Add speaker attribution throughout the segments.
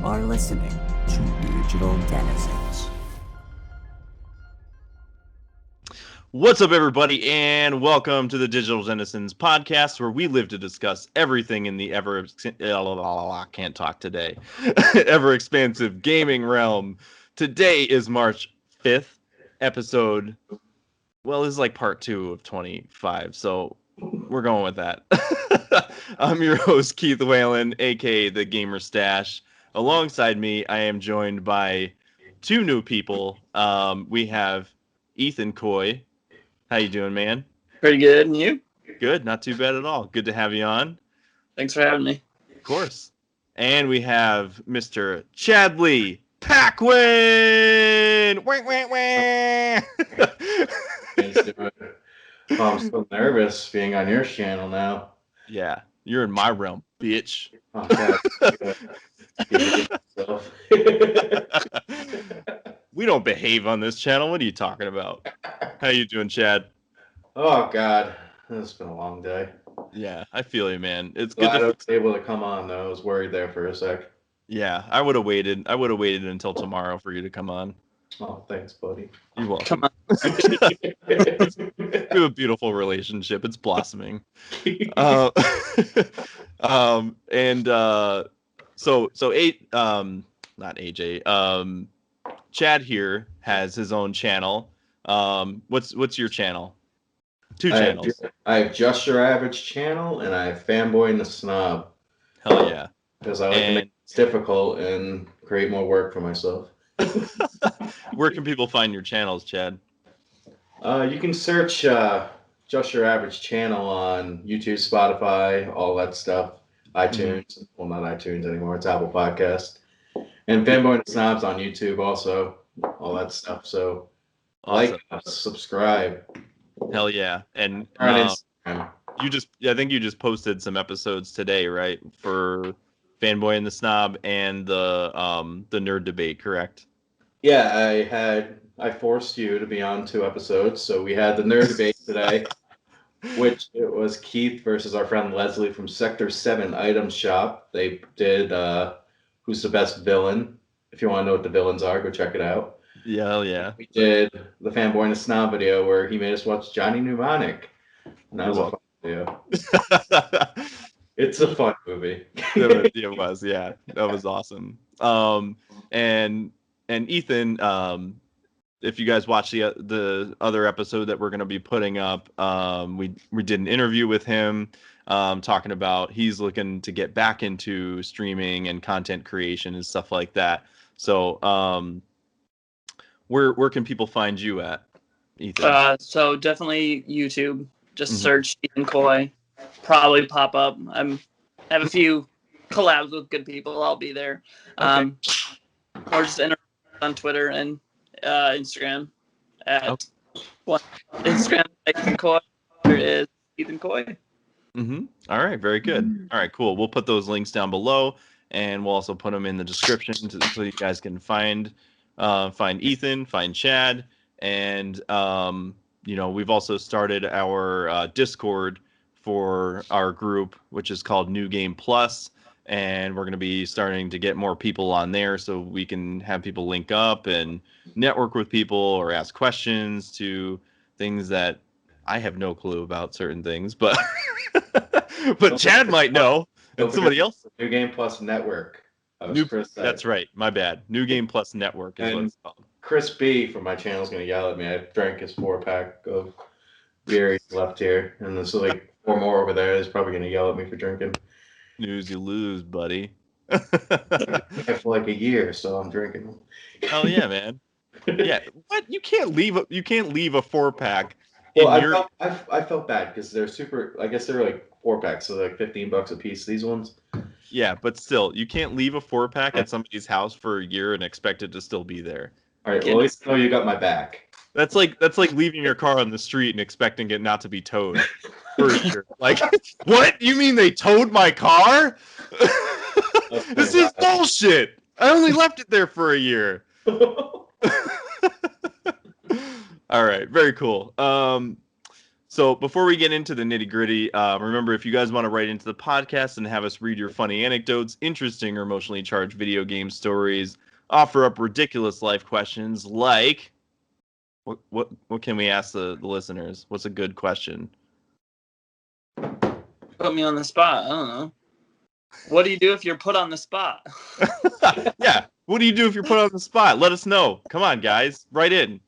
Speaker 1: are listening to Digital Denizens.
Speaker 2: What's up, everybody, and welcome to the Digital Denizens podcast, where we live to discuss everything in the ever expansive gaming realm. Today is March 5th, episode. Well, this is like part 2 of 25, so we're going with that. I'm your host, Keith Whalen, aka the Gamer Stache. Alongside me, I am joined by two new people. We have Ethan Coy. How you doing, man?
Speaker 3: Pretty good, and you?
Speaker 2: Good, not too bad at all. Good to have you on.
Speaker 3: Thanks for having me.
Speaker 2: Of course. And we have Mr. Chadley Paquin.
Speaker 4: I'm so nervous being on your channel now.
Speaker 2: Yeah, you're in my realm, bitch.
Speaker 4: Oh, God.
Speaker 2: We don't behave on this channel. What are you talking about? How you doing, Chad?
Speaker 4: Oh, God. It's been a long day.
Speaker 2: Yeah, I feel you, man. It's
Speaker 4: Glad
Speaker 2: good
Speaker 4: I was able to come on, though. I was worried there for a sec.
Speaker 2: Yeah, I would have waited. I would have waited until tomorrow for you to come on.
Speaker 4: Oh, thanks, buddy.
Speaker 2: You're welcome.
Speaker 3: Come on.
Speaker 2: We have a beautiful relationship. It's blossoming. Not AJ. Chad here has his own channel. What's your channel? Two channels.
Speaker 4: I have Just Your Average channel, and I have Fanboy and the Snob.
Speaker 2: Hell yeah.
Speaker 4: Because I like to make it difficult and create more work for myself.
Speaker 2: Where can people find your channels, Chad?
Speaker 4: You can search Just Your Average channel on YouTube, Spotify, all that stuff. iTunes. Mm-hmm. Well, not iTunes anymore. It's Apple Podcast. And Fanboy and the Snob's on YouTube also. All that stuff. So
Speaker 2: Awesome.
Speaker 4: Like, subscribe.
Speaker 2: Hell yeah. And
Speaker 4: on Instagram.
Speaker 2: I think you just posted some episodes today, right? For Fanboy and the Snob and the nerd debate, correct?
Speaker 4: Yeah, I forced you to be on 2 episodes. So we had the nerd debate today, which it was Keith versus our friend Leslie from Sector 7 Item Shop. They did Who's the Best Villain. If you want to know what the villains are, go check it out.
Speaker 2: Yeah, hell yeah.
Speaker 4: We did the Fanboy and the Snob video where he made us watch Johnny Mnemonic. And that was a fun video. It's a fun movie.
Speaker 2: It was, yeah. That was awesome. And Ethan, if you guys watch the other episode that we're going to be putting up, we did an interview with him talking about he's looking to get back into streaming and content creation and stuff like that. So where can people find you at, Ethan?
Speaker 3: So definitely YouTube. Just search Ethan Coy. Probably pop up. I have a few collabs with good people. I'll be there.
Speaker 2: Okay.
Speaker 3: Or just enter on Twitter and Instagram at Instagram Ethan Coy. There is Ethan Coy.
Speaker 2: All right, very good. All right, cool. We'll put those links down below, and we'll also put them in the description so you guys can find Ethan, find Chad, and we've also started our Discord for our group, which is called New Game Plus, and we're going to be starting to get more people on there so we can have people link up and network with people or ask questions to things that I have no clue about certain things, but Chad might know, and somebody else.
Speaker 4: New Game Plus Network.
Speaker 2: That's right. My bad. New Game Plus Network is what it's called.
Speaker 4: Chris B from my channel is going to yell at me. I drank his 4-pack of beer he's left here, and there's like 4 more over there. He's probably going to yell at me for drinking.
Speaker 2: Snooze, you lose, buddy.
Speaker 4: For like a year, so I'm drinking.
Speaker 2: Hell yeah, man. Yeah. What? You can't leave a 4-pack.
Speaker 4: Well, I felt bad because they're super. I guess they're like 4-packs, so like $15 a piece. These ones.
Speaker 2: Yeah, but still, you can't leave a 4-pack at somebody's house for a year and expect it to still be there.
Speaker 4: All right. Well, at least know you got my back.
Speaker 2: That's like leaving your car on the street and expecting it not to be towed for a year. Like, what? You mean they towed my car? This is bullshit. I only left it there for a year. All right, very cool. So before we get into the nitty gritty, remember, if you guys want to write into the podcast and have us read your funny anecdotes, interesting or emotionally charged video game stories, offer up ridiculous life questions like, what can we ask the listeners? What's a good question?
Speaker 3: Put me on the spot. I don't know. What do you do if you're put on the spot?
Speaker 2: Yeah. What do you do if you're put on the spot? Let us know. Come on, guys. Write in.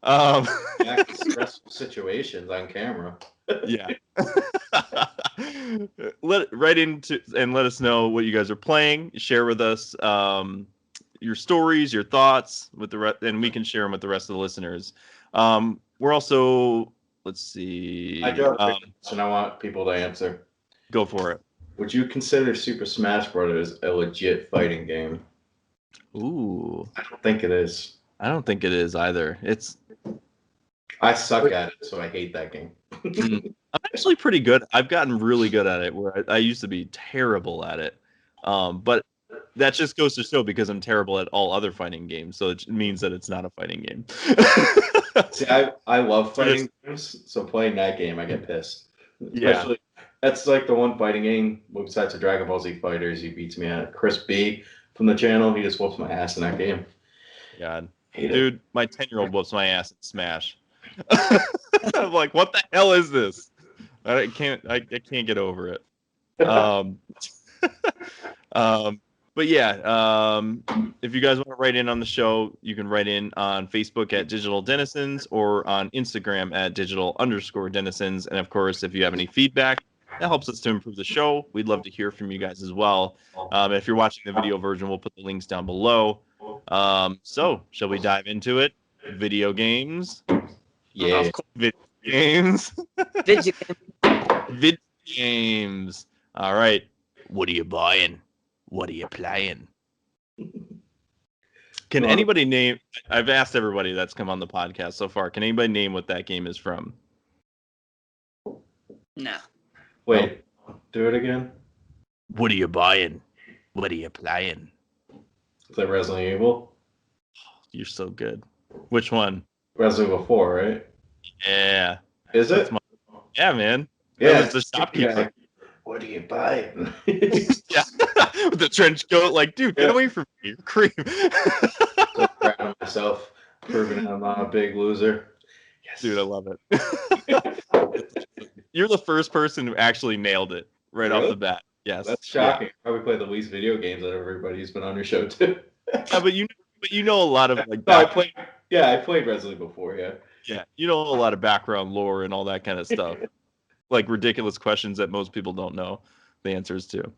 Speaker 4: Back to stressful situations on camera.
Speaker 2: Yeah. Write into and let us know what you guys are playing. Share with us your stories, your thoughts with and we can share them with the rest of the listeners. We're also, let's see.
Speaker 4: I do have a question I want people to answer.
Speaker 2: Go for it.
Speaker 4: Would you consider Super Smash Bros. A legit fighting game?
Speaker 2: Ooh.
Speaker 4: I don't think it is.
Speaker 2: I don't think it is either.
Speaker 4: I suck at it, so I hate that game.
Speaker 2: I'm actually pretty good. I've gotten really good at it, where I used to be terrible at it. But that just goes to show, because I'm terrible at all other fighting games, so it means that it's not a fighting game.
Speaker 4: See, I love fighting games, so playing that game, I get pissed.
Speaker 2: Yeah.
Speaker 4: That's like the one fighting game, besides the Dragon Ball Z Fighters, he beats me at. Chris B from the channel, he just whoops my ass in that game.
Speaker 2: God.
Speaker 4: Hate it.
Speaker 2: Dude, my 10-year-old whoops my ass in Smash. I'm like, what the hell is this? I can't get over it. But yeah, if you guys want to write in on the show, you can write in on Facebook at Digital Denizens or on Instagram at Digital_Denizens. And of course, if you have any feedback, that helps us to improve the show. We'd love to hear from you guys as well. If you're watching the video version, we'll put the links down below. So shall we dive into it? Video games.
Speaker 4: Yeah.
Speaker 2: Video games.
Speaker 3: Video
Speaker 2: Video games. All right. What are you buying? What are you playing? Can anybody name? I've asked everybody that's come on the podcast so far. Can anybody name what that game is from?
Speaker 3: No.
Speaker 4: Wait, do it again?
Speaker 2: What are you buying? What are you playing?
Speaker 4: Is that Resident Evil?
Speaker 2: You're so good. Which one?
Speaker 4: Resident Evil 4, right?
Speaker 2: Yeah.
Speaker 4: Is it?
Speaker 2: Yeah, man.
Speaker 4: Yeah.
Speaker 2: That was the shopkeeper.
Speaker 4: What are you buying?
Speaker 2: Yeah. With the trench coat, like, dude, get away from me. You're a creep.
Speaker 4: So proud of myself, proving I'm not a big loser. Yes.
Speaker 2: Dude, I love it. You're the first person who actually nailed it right off the bat. Yes.
Speaker 4: That's shocking. Probably play the least video games that everybody who's been on your show too.
Speaker 2: Yeah, but you know a lot of like.
Speaker 4: No, I played Resident Evil 4, yeah.
Speaker 2: Yeah, you know a lot of background lore and all that kind of stuff. Like ridiculous questions that most people don't know the answers to.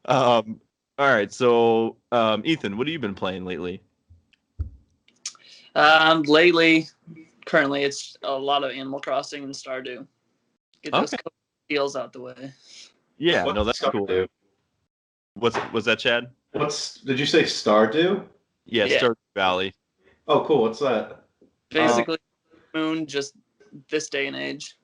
Speaker 2: All right, so Ethan, what have you been playing lately?
Speaker 3: Currently, it's a lot of Animal Crossing and Stardew. Get those deals out the way.
Speaker 2: Yeah, no, that's cool.
Speaker 4: Stardew?
Speaker 2: Was that Chad?
Speaker 4: Did you say Stardew?
Speaker 2: Yeah,
Speaker 3: Yeah.
Speaker 2: Stardew Valley.
Speaker 4: Oh, cool. What's that?
Speaker 3: Basically, Moon, just this day and age.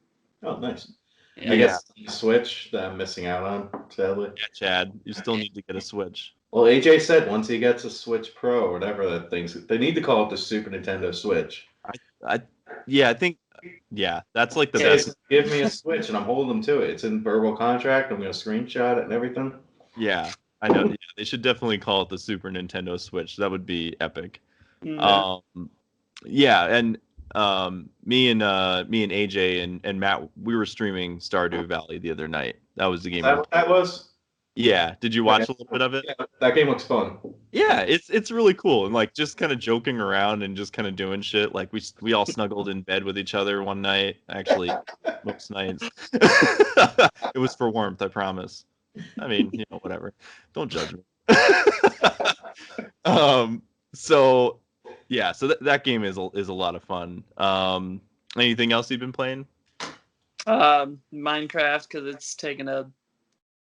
Speaker 4: Oh, nice.
Speaker 3: Yeah.
Speaker 4: I guess the Switch that I'm missing out on, sadly.
Speaker 2: Yeah, Chad, you still need to get a Switch.
Speaker 4: Well, AJ said once he gets a Switch Pro or whatever that thing's, they need to call it the Super Nintendo Switch.
Speaker 2: I think that's like the
Speaker 4: Yeah,
Speaker 2: best.
Speaker 4: give me a Switch, and I'm holding them to it. It's in verbal contract. I'm going to screenshot it and everything.
Speaker 2: Yeah, I know. Yeah, they should definitely call it the Super Nintendo Switch. That would be epic.
Speaker 3: Mm-hmm.
Speaker 2: Yeah, and me and AJ and Matt, we were streaming Stardew Valley the other night. That was the game.
Speaker 4: Is that what that was?
Speaker 2: Yeah. Did you watch a little bit of it?
Speaker 4: Yeah, that game looks fun.
Speaker 2: Yeah, it's really cool, and like just kind of joking around and just kind of doing shit. Like we all snuggled in bed with each other one night. Actually, most nights. It was for warmth, I promise. I mean, whatever. Don't judge me. So yeah, so that game is a lot of fun. Anything else you've been playing?
Speaker 3: Minecraft, because it's taking a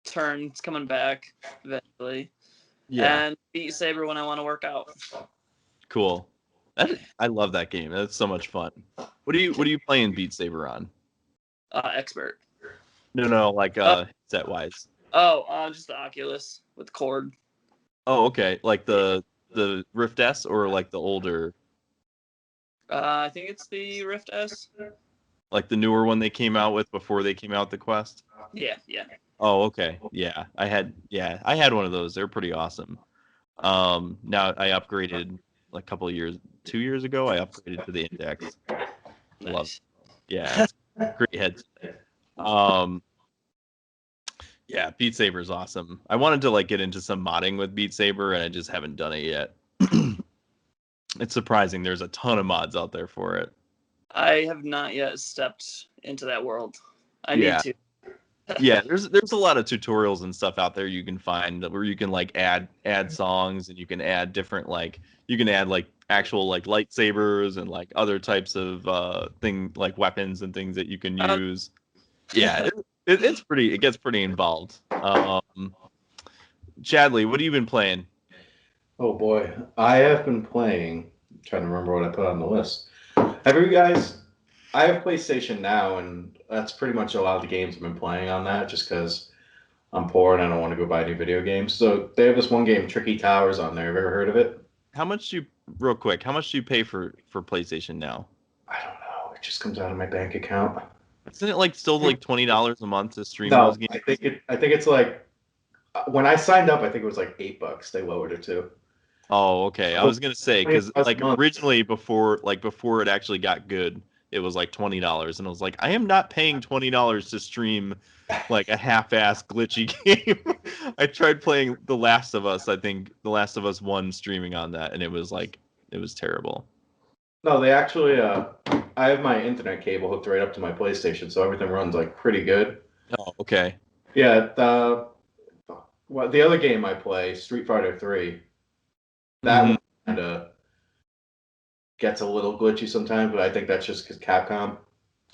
Speaker 3: turn. It's coming back eventually.
Speaker 2: Yeah.
Speaker 3: And Beat Saber when I want to work out.
Speaker 2: Cool. I love that game. That's so much fun. What are you playing Beat Saber on?
Speaker 3: Expert.
Speaker 2: No, like set wise.
Speaker 3: Just the Oculus with cord.
Speaker 2: Oh, okay. Like the Rift S or like the older?
Speaker 3: I think it's the Rift S.
Speaker 2: Like the newer one they came out with before they came out with the Quest?
Speaker 3: Yeah.
Speaker 2: Oh, okay. Yeah. I had one of those. They're pretty awesome. Now I upgraded like a couple of years, 2 years ago, I upgraded to the Index. I love it. Yeah, it's a great headset. Yeah, Beat Saber is awesome. I wanted to like get into some modding with Beat Saber, and I just haven't done it yet. It's surprising. There's a ton of mods out there for it.
Speaker 3: I have not yet stepped into that world. I
Speaker 2: Yeah.
Speaker 3: need to.
Speaker 2: Yeah, there's a lot of tutorials and stuff out there you can find where you can like add songs, and you can add different like actual like lightsabers and like other types of like weapons and things that you can use. Yeah, it gets pretty involved. Chadley, what have you been playing?
Speaker 4: Oh boy, I have been playing. I'm trying to remember what I put on the list. Have you guys? I have PlayStation Now, and that's pretty much a lot of the games I've been playing on that, just because I'm poor and I don't want to go buy new video games. So they have this one game, Tricky Towers, on there. Have you ever heard of it?
Speaker 2: Real quick, how much do you pay for PlayStation Now?
Speaker 4: I don't know. It just comes out of my bank account.
Speaker 2: Isn't it like still like $20 a month to stream
Speaker 4: No,
Speaker 2: those games?
Speaker 4: I think it's like when I signed up, I think it was like $8. They lowered it to.
Speaker 2: Oh, okay. I was gonna say because like
Speaker 4: month.
Speaker 2: originally before it actually got good, it was like $20, and I was like, I am not paying $20 to stream like a half-ass glitchy game. I tried playing The Last of Us. I think The Last of Us 1 streaming on that, and it was terrible.
Speaker 4: No, they actually. I have my internet cable hooked right up to my PlayStation, so everything runs like pretty good.
Speaker 2: Oh, okay.
Speaker 4: Yeah. The other game I play, Street Fighter 3, that one kind of gets a little glitchy sometimes, but I think that's just because Capcom.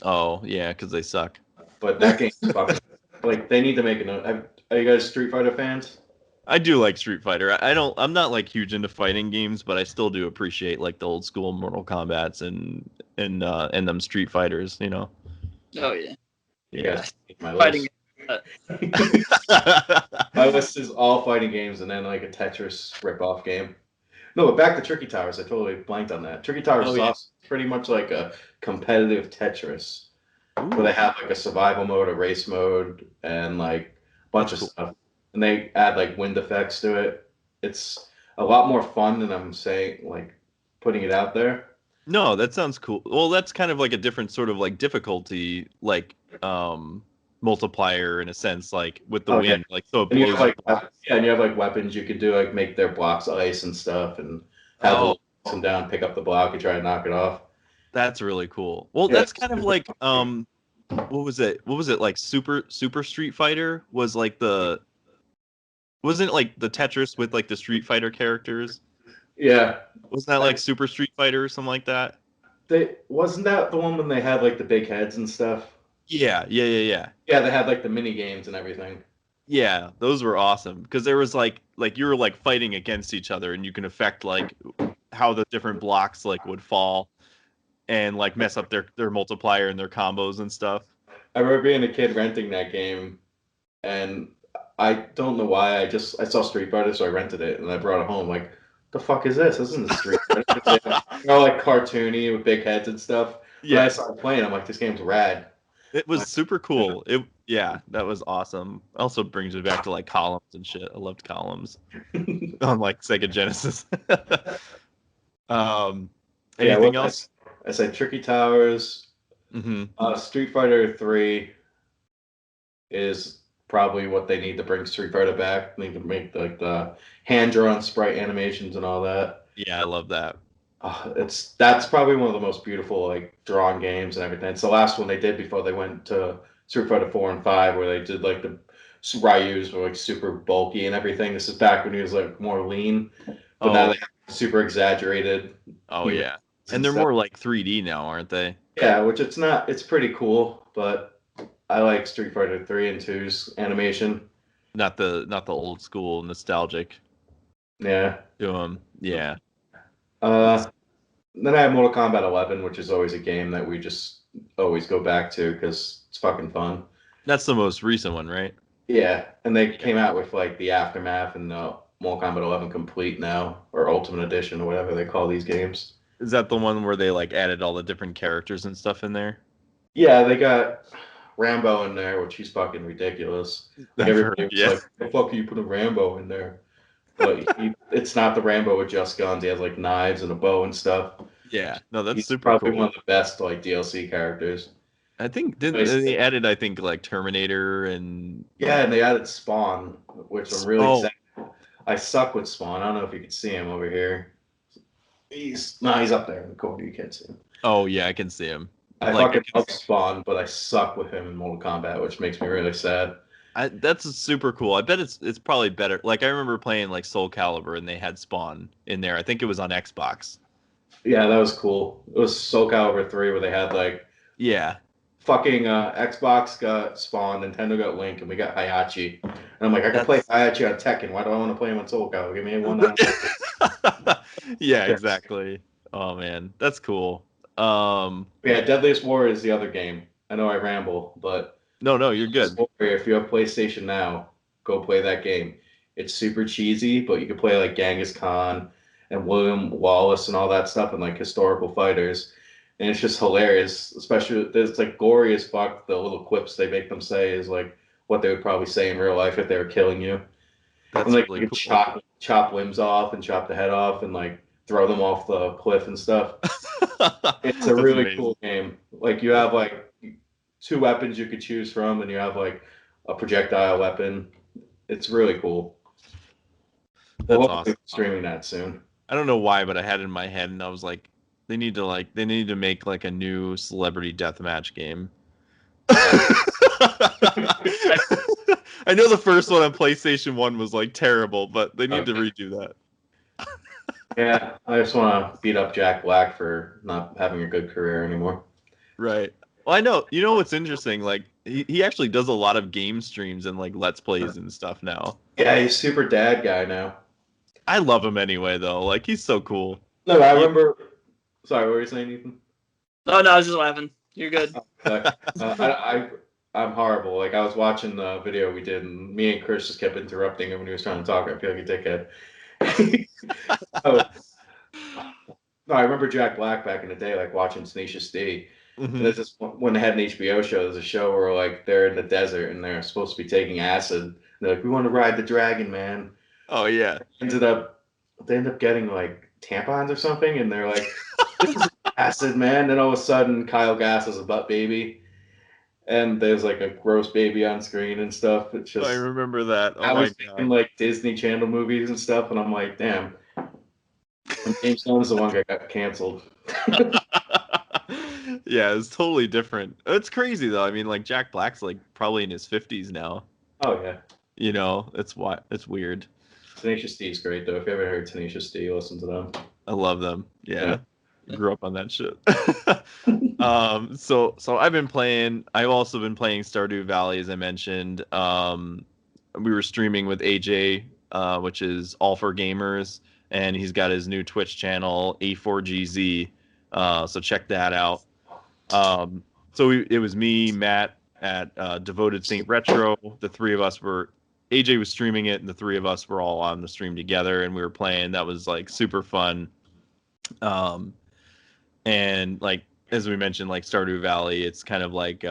Speaker 2: Oh, yeah, because they suck.
Speaker 4: But that game's fucking, like, they need to make another. Are you guys Street Fighter fans?
Speaker 2: I do like Street Fighter. I'm not like huge into fighting games, but I still do appreciate like the old school Mortal Kombats and them Street Fighters, you know.
Speaker 3: Oh yeah.
Speaker 4: Yeah. My
Speaker 3: Fighting.
Speaker 4: list is all fighting games and then like a Tetris rip-off game. No, but back to Tricky Towers. I totally blanked on that. Tricky Towers is awesome. It's pretty much like a competitive Tetris. Where they have like a survival mode, a race mode, and like a bunch of stuff. And they add like wind effects to it. It's a lot more fun than I'm saying, like putting it out there.
Speaker 2: No, that sounds cool. Well, that's kind of like a different sort of like difficulty, like multiplier in a sense, like with the wind, like so it blows.
Speaker 4: And you have like weapons you could do, like make their blocks ice and stuff, and have them down, pick up the block, and try to knock it off.
Speaker 2: That's really cool. Well, that's kind of like what was it? Like Super Street Fighter was like wasn't it like the Tetris with like the Street Fighter characters?
Speaker 4: Yeah.
Speaker 2: Wasn't that like Super Street Fighter or something like that?
Speaker 4: Wasn't that the one when they had like the big heads and stuff?
Speaker 2: Yeah.
Speaker 4: Yeah, they had like the mini games and everything.
Speaker 2: Yeah, those were awesome because there was like you were like fighting against each other, and you can affect like how the different blocks like would fall and like mess up their multiplier and their combos and stuff.
Speaker 4: I remember being a kid renting that game, and I don't know why. I saw Street Fighter, so I rented it and I brought it home. Like, the fuck is this? This isn't a Street Fighter. They're all like cartoony with big heads and stuff. Yeah. When I started playing, I'm like, this game's rad.
Speaker 2: It was super cool. That was awesome. Also brings me back to like columns and shit. I loved columns on like Sega Genesis. Anything else?
Speaker 4: I said Tricky Towers. Street Fighter 3 is probably what they need to bring Street Fighter back. They need to make like the hand-drawn sprite animations and all that.
Speaker 2: Yeah, I love that.
Speaker 4: That's probably one of the most beautiful like drawn games and everything. It's the last one they did before they went to Street Fighter 4 and 5, where they did like the Ryus were like super bulky and everything. This is back when he was like more lean, but now they have super exaggerated.
Speaker 2: Oh yeah, and they're more like 3D now, aren't they?
Speaker 4: Yeah, which it's not. It's pretty cool, but I like Street Fighter 3 and 2's animation.
Speaker 2: Not the old school nostalgic.
Speaker 4: Yeah.
Speaker 2: Yeah.
Speaker 4: Then I have Mortal Kombat 11, which is always a game that we just always go back to because it's fucking fun.
Speaker 2: That's the most recent one, right?
Speaker 4: Yeah, and they came out with like the Aftermath and Mortal Kombat 11 Complete now, or Ultimate Edition, or whatever they call these games.
Speaker 2: Is that the one where they like added all the different characters and stuff in there?
Speaker 4: Yeah, they got Rambo in there, which he's fucking ridiculous. Like
Speaker 2: I've heard,
Speaker 4: everybody was
Speaker 2: yeah.
Speaker 4: like, "The fuck are you putting Rambo in there?" But it's not the Rambo with just guns. He has like knives and a bow and stuff.
Speaker 2: Yeah, no, that's
Speaker 4: He's
Speaker 2: super
Speaker 4: probably
Speaker 2: cool.
Speaker 4: one of the best like DLC characters.
Speaker 2: I think
Speaker 4: Nice.
Speaker 2: they added, I think, like Terminator and
Speaker 4: Yeah, and they added Spawn, which I'm really
Speaker 2: oh
Speaker 4: excited. I suck with Spawn. I don't know if you can see him over here. He's up there in the corner. You can't see him.
Speaker 2: oh yeah, I can see him.
Speaker 4: I
Speaker 2: Like
Speaker 4: fucking love Spawn, but I suck with him in Mortal Kombat, which makes me really sad.
Speaker 2: that's super cool. I bet it's probably better. Like I remember playing like Soul Calibur and they had Spawn in there. I think it was on Xbox.
Speaker 4: Yeah, that was cool. It was Soul Calibur 3 where they had like
Speaker 2: Yeah.
Speaker 4: fucking Xbox got Spawn, Nintendo got Link, and we got Hayachi. And I'm like, I can play
Speaker 2: That's-
Speaker 4: Hayachi on Tekken. Why do I want to play him on Soul Calibur? Give me one on Tekken.
Speaker 2: Yeah, exactly. Oh man, that's cool.
Speaker 4: Yeah, Deadliest Warrior is the other game. I know I ramble, but
Speaker 2: no, you're good.
Speaker 4: Warrior, if you have PlayStation Now, go play that game. It's super cheesy, but you can play like Genghis Khan and William Wallace and all that stuff and like historical fighters. And it's just hilarious, especially it's like gory as fuck. The little quips they make them say is like what they would probably say in real life if they were killing you.
Speaker 2: That's
Speaker 4: And like
Speaker 2: really
Speaker 4: you
Speaker 2: cool.
Speaker 4: can chop limbs off and chop the head off and like throw them off the cliff and stuff. It's a
Speaker 2: That's
Speaker 4: really
Speaker 2: amazing.
Speaker 4: cool game. Like you have like two weapons you could choose from, and you have like a projectile weapon. It's really cool.
Speaker 2: That's
Speaker 4: We'll
Speaker 2: awesome.
Speaker 4: be streaming that soon.
Speaker 2: I don't know why, but I had it in my head and I was like, they need to make like a new celebrity deathmatch game. I know the first one on PlayStation 1 was like terrible, but they need to redo that.
Speaker 4: Yeah, I just want to beat up Jack Black for not having a good career anymore.
Speaker 2: Right. Well, I know. You know what's interesting? Like he actually does a lot of game streams and like let's plays and stuff now.
Speaker 4: Yeah, he's super dad guy now.
Speaker 2: I love him anyway, though. Like he's so cool.
Speaker 4: No, I remember. Sorry, what were you saying, Ethan?
Speaker 3: Oh no, I was just laughing. You're good.
Speaker 4: I'm horrible. Like I was watching the video we did, and me and Chris just kept interrupting him when he was trying to talk. I feel like a dickhead. Oh. No, I remember Jack Black back in the day, like watching Tenacious D.
Speaker 2: Mhm.
Speaker 4: And there's this when they had an HBO show. There's a show where like they're in the desert and they're supposed to be taking acid. And they're like, "We want to ride the dragon, man."
Speaker 2: Oh yeah.
Speaker 4: They end up getting like tampons or something, and they're like, "This is acid, man." Then all of a sudden, Kyle Gass is a butt baby, and there's like a gross baby on screen and stuff. It's just
Speaker 2: I remember that. Oh
Speaker 4: I
Speaker 2: my
Speaker 4: was thinking like Disney Channel movies and stuff, and I'm like, damn. And James Gunn is the one that got canceled.
Speaker 2: God. Yeah, it's totally different. It's crazy though. I mean, like Jack Black's like probably in his 50s now.
Speaker 4: Oh yeah,
Speaker 2: You know, it's weird.
Speaker 4: Tenacious D is great though. If you ever heard Tenacious D, listen to them.
Speaker 2: I love them. Yeah.
Speaker 3: Yeah.
Speaker 2: Grew up on that shit. So I've been playing. I've also been playing Stardew Valley, as I mentioned. We were streaming with AJ, which is All for Gamers, and he's got his new Twitch channel A4GZ. So check that out. It was me, Matt at Devoted Saint Retro. The three of us were. AJ was streaming it, and the three of us were all on the stream together, and we were playing. That was like super fun. And like as we mentioned, like Stardew Valley, it's kind of like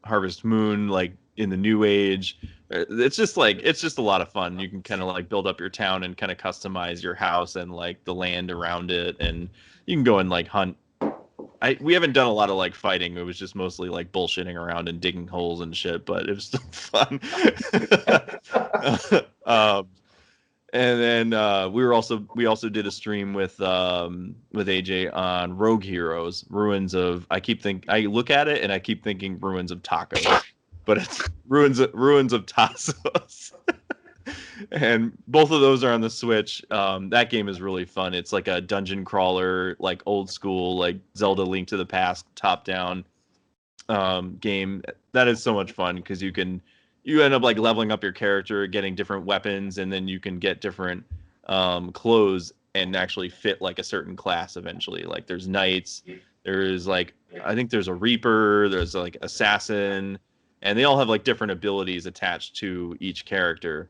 Speaker 2: Harvest Moon, like in the new age. It's just a lot of fun. You can kind of like build up your town and kind of customize your house and like the land around it, and you can go and like hunt. We haven't done a lot of like fighting. It was just mostly like bullshitting around and digging holes and shit, but it was still fun. And then we also did a stream with AJ on Rogue Heroes, Ruins of. I look at it and I keep thinking Ruins of Tacos, but it's Ruins of Tassos. And both of those are on the Switch. That game is really fun. It's like a dungeon crawler, like old school, like Zelda Link to the Past top down game. That is so much fun because you end up like leveling up your character, getting different weapons, and then you can get different clothes and actually fit like a certain class eventually. Like there's knights, there's like I think there's a reaper, there's like assassin, and they all have like different abilities attached to each character.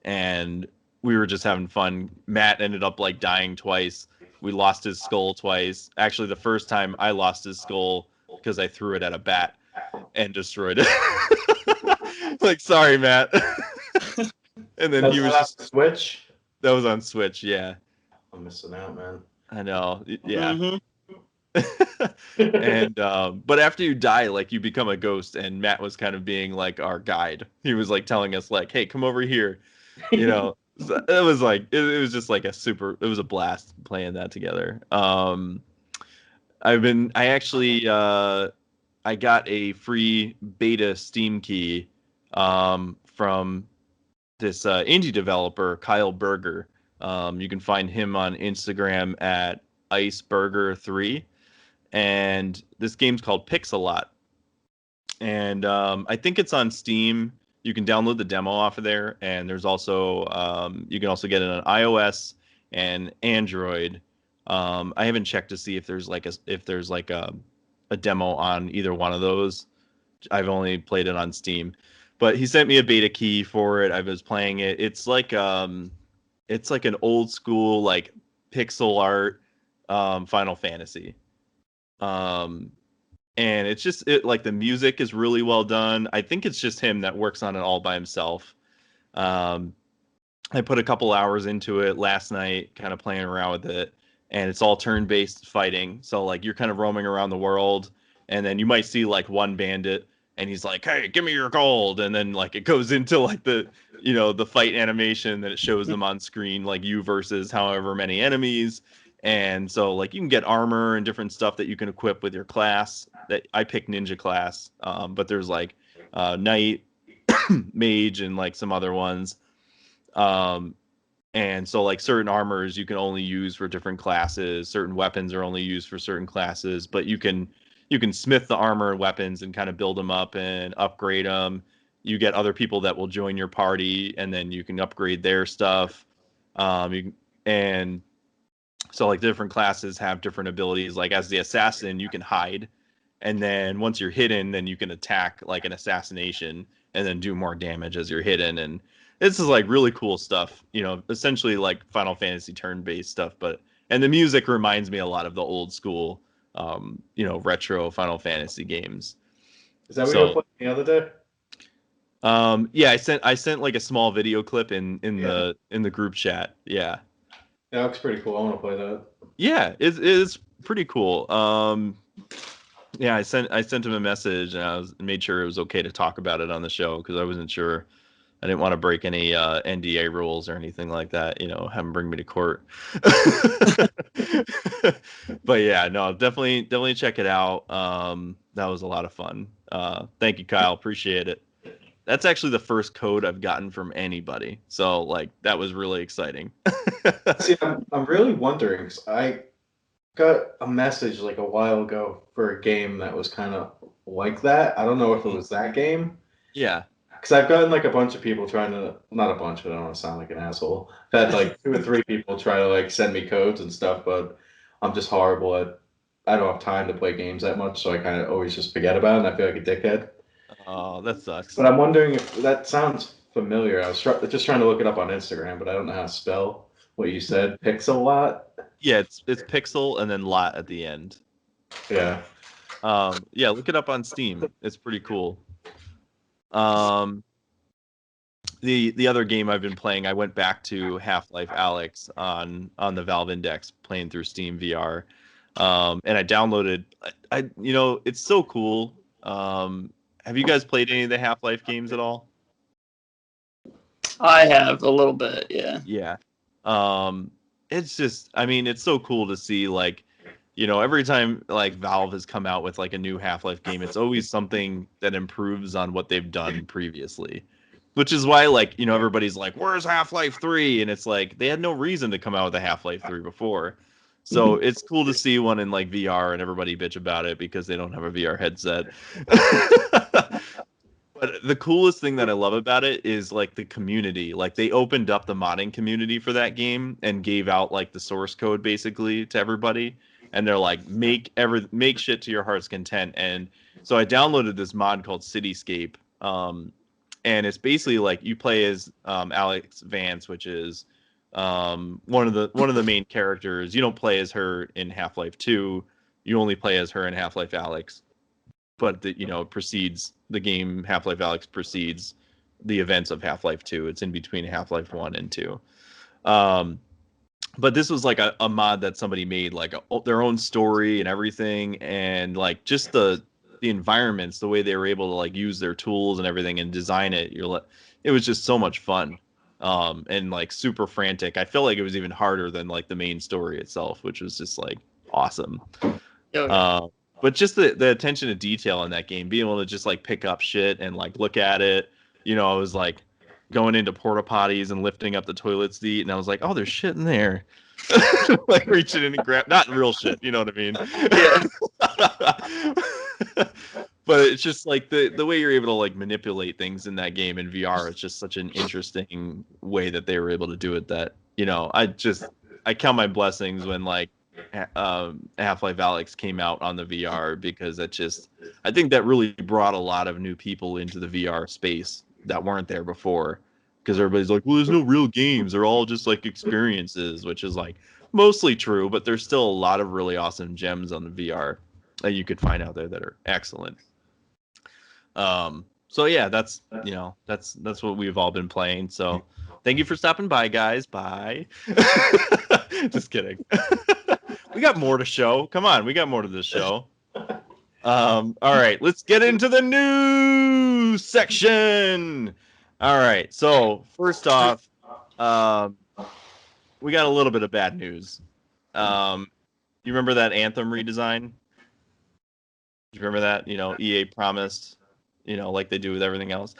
Speaker 2: And we were just having fun. Matt ended up like dying twice We lost his skull twice. Actually, the first time I lost his skull because I threw it at a bat and destroyed it. Like, sorry, Matt. And then
Speaker 4: That's
Speaker 2: he was
Speaker 4: not
Speaker 2: just
Speaker 4: Switch.
Speaker 2: that was on Switch. Yeah,
Speaker 4: I'm missing out, man.
Speaker 2: I know. Yeah.
Speaker 3: Mhm.
Speaker 2: And but after you die, like you become a ghost, and Matt was kind of being like our guide. He was like telling us like, hey, come over here, you know. So it was like it was just like it was a blast playing that together. I actually I got a free beta Steam key from this indie developer, Kyle Berger. You can find him on Instagram at iceburger3, and this game's called Pixelot. And I think it's on Steam. You can download the demo off of there, and there's also you can also get it on iOS and Android. I haven't checked to see if there's like a demo on either one of those. I've only played it on Steam, but he sent me a beta key for it. I was playing it. It's like an old school like pixel art Final Fantasy. And it's just like the music is really well done. I think it's just him that works on it all by himself. I put a couple hours into it last night, kind of playing around with it, and it's all turn-based fighting. So like you're kind of roaming around the world, and then you might see like one bandit, and he's like, "Hey, give me your gold," and then like it goes into like the fight animation that it shows them on screen, like you versus however many enemies. And so like you can get armor and different stuff that you can equip with your class. That I picked ninja class, but there's like knight, mage, and like some other ones. And so like certain armors you can only use for different classes. Certain weapons are only used for certain classes, but you can smith the armor and weapons and kind of build them up and upgrade them. You get other people that will join your party, and then you can upgrade their stuff. And so like different classes have different abilities. Like as the assassin, you can hide, and then once you're hidden, then you can attack like an assassination and then do more damage as you're hidden. And this is like really cool stuff, essentially like Final Fantasy turn-based stuff. And the music reminds me a lot of the old school, retro Final Fantasy games.
Speaker 4: Is that what you were playing the other day?
Speaker 2: Yeah, I sent like a small video clip in the group chat. Yeah.
Speaker 4: That looks pretty cool. I want to play that.
Speaker 2: Yeah, it's pretty cool. Yeah, I sent him a message, and I made sure it was okay to talk about it on the show because I wasn't sure. I didn't want to break any NDA rules or anything like that. Have him bring me to court. But yeah, no, definitely check it out. That was a lot of fun. Thank you, Kyle. Appreciate it. That's actually the first code I've gotten from anybody. So like that was really exciting.
Speaker 4: See, I'm really wondering, 'cause I got a message like a while ago for a game that was kind of like that. I don't know if it was that game.
Speaker 2: Yeah.
Speaker 4: Because I've gotten like a bunch of people trying to, not a bunch, but I don't want to sound like an asshole. I've had like 2 or 3 people try to like send me codes and stuff, but I'm just horrible at, I don't have time to play games that much, so I kind of always just forget about it, and I feel like a dickhead.
Speaker 2: Oh, that sucks.
Speaker 4: But I'm wondering if that sounds familiar. I was just trying to look it up on Instagram, but I don't know how to spell what you said. Pixelot?
Speaker 2: Yeah, it's pixel and then lot at the end.
Speaker 4: Yeah.
Speaker 2: Yeah, look it up on Steam. It's pretty cool. The other game I've been playing, I went back to Half-Life Alyx on the Valve Index, playing through Steam VR. And I downloaded. It's so cool. Have you guys played any of the Half-Life games at all?
Speaker 3: I have a little bit, yeah.
Speaker 2: Yeah. It's just, it's so cool to see, like, every time like Valve has come out with like a new Half-Life game, it's always something that improves on what they've done previously. Which is why, like, everybody's like, where's Half-Life 3? And it's like, they had no reason to come out with a Half-Life 3 before. So it's cool to see one in like VR and everybody bitch about it because they don't have a VR headset. But the coolest thing that I love about it is like the community. Like they opened up the modding community for that game and gave out like the source code basically to everybody. And they're like, make shit to your heart's content. And so I downloaded this mod called Cityscape. And it's basically like you play as Alex Vance, which is One of the main characters, you don't play as her in Half-Life 2. You only play as her in Half-Life Alyx. But the game Half-Life Alyx precedes the events of Half-Life 2. It's in between Half-Life 1 and 2. But this was like a mod that somebody made, like their own story and everything, and like just the environments, the way they were able to like use their tools and everything and design it. It was just so much fun, and like super frantic. I feel like it was even harder than like the main story itself, which was just like awesome. But just the attention to detail in that game, being able to just like pick up shit and like look at it. I was like going into porta potties and lifting up the toilet seat, and I was like, oh, there's shit in there. Like reaching in and grab, not real shit, you know what I mean? Yeah. But it's just like the way you're able to like manipulate things in that game in VR. It's just such an interesting way that they were able to do it. That I count my blessings when like Half-Life Alyx came out on the VR, because I think that really brought a lot of new people into the VR space that weren't there before, because everybody's like, well, there's no real games, they're all just like experiences, which is like mostly true, but there's still a lot of really awesome gems on the VR that you could find out there that are excellent. So yeah, that's what we've all been playing. So thank you for stopping by, guys. Bye. Just kidding. We got more to show. Come on, we got more to this show. All right, let's get into the news section. All right, so first off, we got a little bit of bad news. You remember that Anthem redesign? Do you remember that? EA promised, like they do with everything else.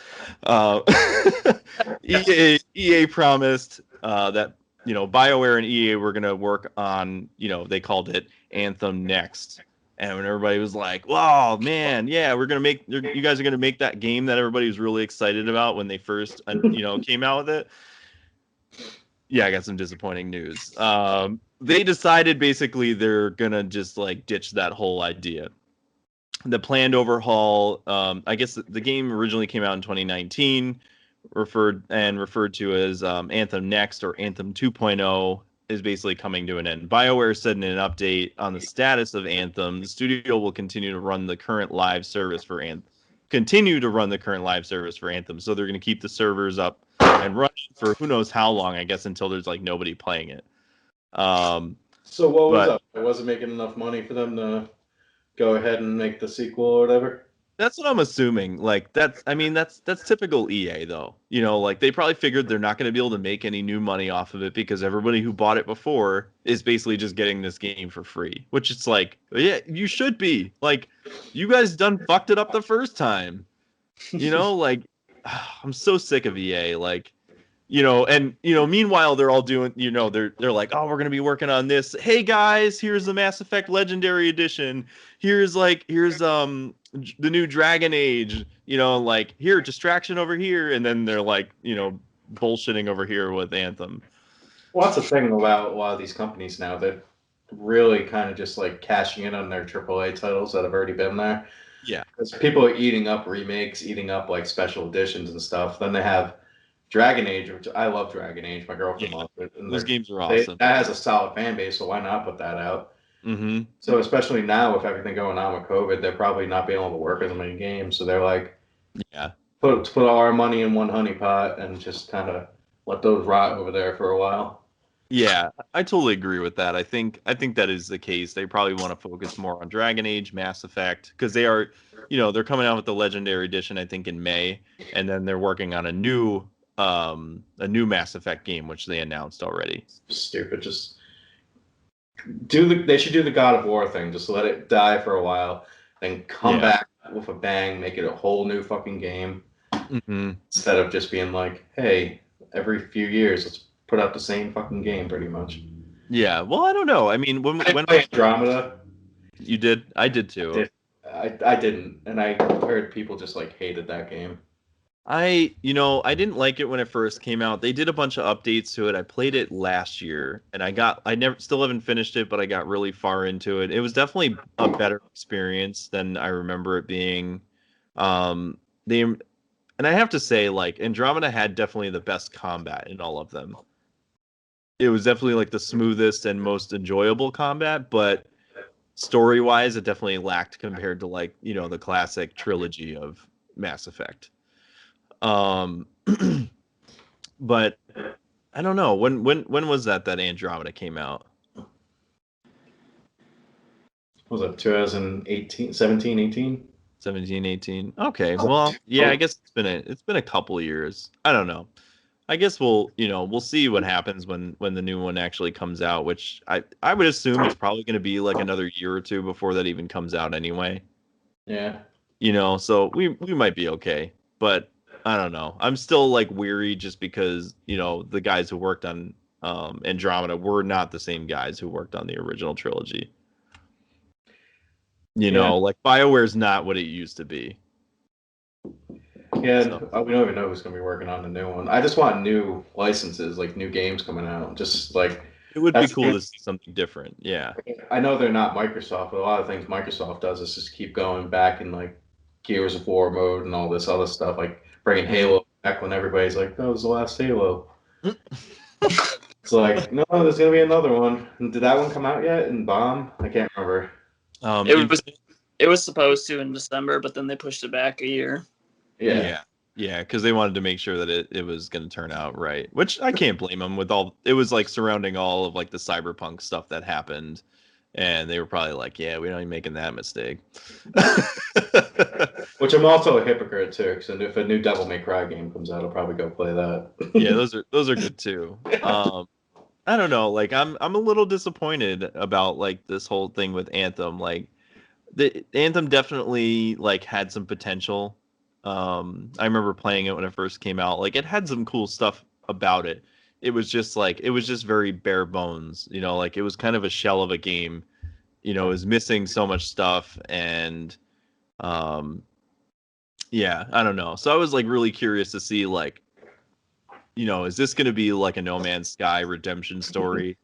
Speaker 2: EA promised that BioWare and EA were gonna work on, they called it Anthem Next. And when everybody was like, "Wow, man, yeah, you guys are gonna make that game that everybody was really excited about when they first, came out with it." Yeah, I got some disappointing news. They decided basically they're gonna just like ditch that whole idea. The planned overhaul, I guess the game originally came out in 2019, referred to as Anthem Next or Anthem 2.0. Is basically coming to an end. BioWare said in an update on the status of Anthem, the studio will continue to run the current live service for Anthem. So they're going to keep the servers up and running for who knows how long, I guess, until there's like nobody playing it.
Speaker 4: So what was up? It wasn't making enough money for them to go ahead and make the sequel or whatever?
Speaker 2: That's what I'm assuming. Like that's typical EA though. Like they probably figured they're not going to be able to make any new money off of it because everybody who bought it before is basically just getting this game for free. Which it's like, yeah, you should be. Like, you guys done fucked it up the first time. Like I'm so sick of EA. Like, meanwhile they're all doing, they're like, oh, we're gonna be working on this. Hey guys, here's the Mass Effect Legendary Edition. Here's the new Dragon Age, like here, distraction over here, and then they're like, bullshitting over here with Anthem.
Speaker 4: Well, that's the thing about a lot of these companies now. They're really kind of just like cashing in on their AAA titles that have already been there.
Speaker 2: Yeah.
Speaker 4: Because people are eating up remakes, eating up like special editions and stuff. Then they have Dragon Age, which I love Dragon Age. My girlfriend loves it. And
Speaker 2: those games are awesome.
Speaker 4: That has a solid fan base, so why not put that out?
Speaker 2: Mm-hmm.
Speaker 4: So especially now with everything going on with COVID, they're probably not being able to work as many games. So they're like,
Speaker 2: yeah,
Speaker 4: put all our money in one honeypot and just kind of let those rot over there for a while.
Speaker 2: Yeah, I totally agree with that. I think that is the case. They probably want to focus more on Dragon Age, Mass Effect, because they are, they're coming out with the Legendary Edition, I think, in May, and then they're working on a new Mass Effect game, which they announced already.
Speaker 4: Stupid. Just they should do the God of War thing. Just let it die for a while, then come back with a bang, make it a whole new fucking game.
Speaker 2: Mm-hmm.
Speaker 4: Instead of just being like, hey, every few years, let's put out the same fucking game, pretty much.
Speaker 2: Yeah, well, I don't know. I mean, when
Speaker 4: play Andromeda,
Speaker 2: you did, I did too.
Speaker 4: I didn't, and I heard people just like hated that game.
Speaker 2: I didn't like it when it first came out. They did a bunch of updates to it. I played it last year, and still haven't finished it, but I got really far into it. It was definitely a better experience than I remember it being. And I have to say, like, Andromeda had definitely the best combat in all of them. it was definitely like the smoothest and most enjoyable combat, but story-wise, it definitely lacked compared to like, you know, the classic trilogy of Mass Effect. But I don't know. When was that Andromeda came out?
Speaker 4: What was it 2018, 17, 18?
Speaker 2: 17, 18. Okay. Well, yeah, I guess it's been a couple of years. I don't know. I guess we'll see what happens when the new one actually comes out, which I would assume it's probably going to be like another year or two before that even comes out anyway.
Speaker 4: Yeah.
Speaker 2: You know, so we might be okay, but I don't know. I'm still like weary just because, you know, the guys who worked on Andromeda were not the same guys who worked on the original trilogy. You know, like BioWare's not what it used to be.
Speaker 4: Yeah,
Speaker 2: So.
Speaker 4: we don't even know who's going to be working on the new one. I just want new licenses, like new games coming out. Just like
Speaker 2: It would be
Speaker 4: that's
Speaker 2: cool to see something different. Yeah.
Speaker 4: I know they're not Microsoft, but a lot of things Microsoft does is just keep going back in like Gears of War mode and all this other stuff, like bringing Halo back when everybody's like, "That was the last Halo." It's like, no, there's gonna be another one. Did that one come out yet? In Bomb? I can't remember.
Speaker 3: It was supposed to in December, but then they pushed it back a year.
Speaker 2: Yeah, because they wanted to make sure that it was going to turn out right, which I can't blame them. It was like surrounding all of like the cyberpunk stuff that happened, and they were probably like, "Yeah, we don't even making that mistake."
Speaker 4: Which I'm also a hypocrite too, because if a new Devil May Cry game comes out, I'll probably go play that.
Speaker 2: Yeah, those are good too. I don't know, like I'm a little disappointed about like this whole thing with Anthem. Like the Anthem definitely like had some potential. I remember playing it when it first came out. Like it had some cool stuff about it. It was just very bare bones, you know, like it was kind of a shell of a game. You know, it was missing so much stuff, and yeah, I don't know. So I was like really curious to see like, you know, is this going to be like a No Man's Sky redemption story?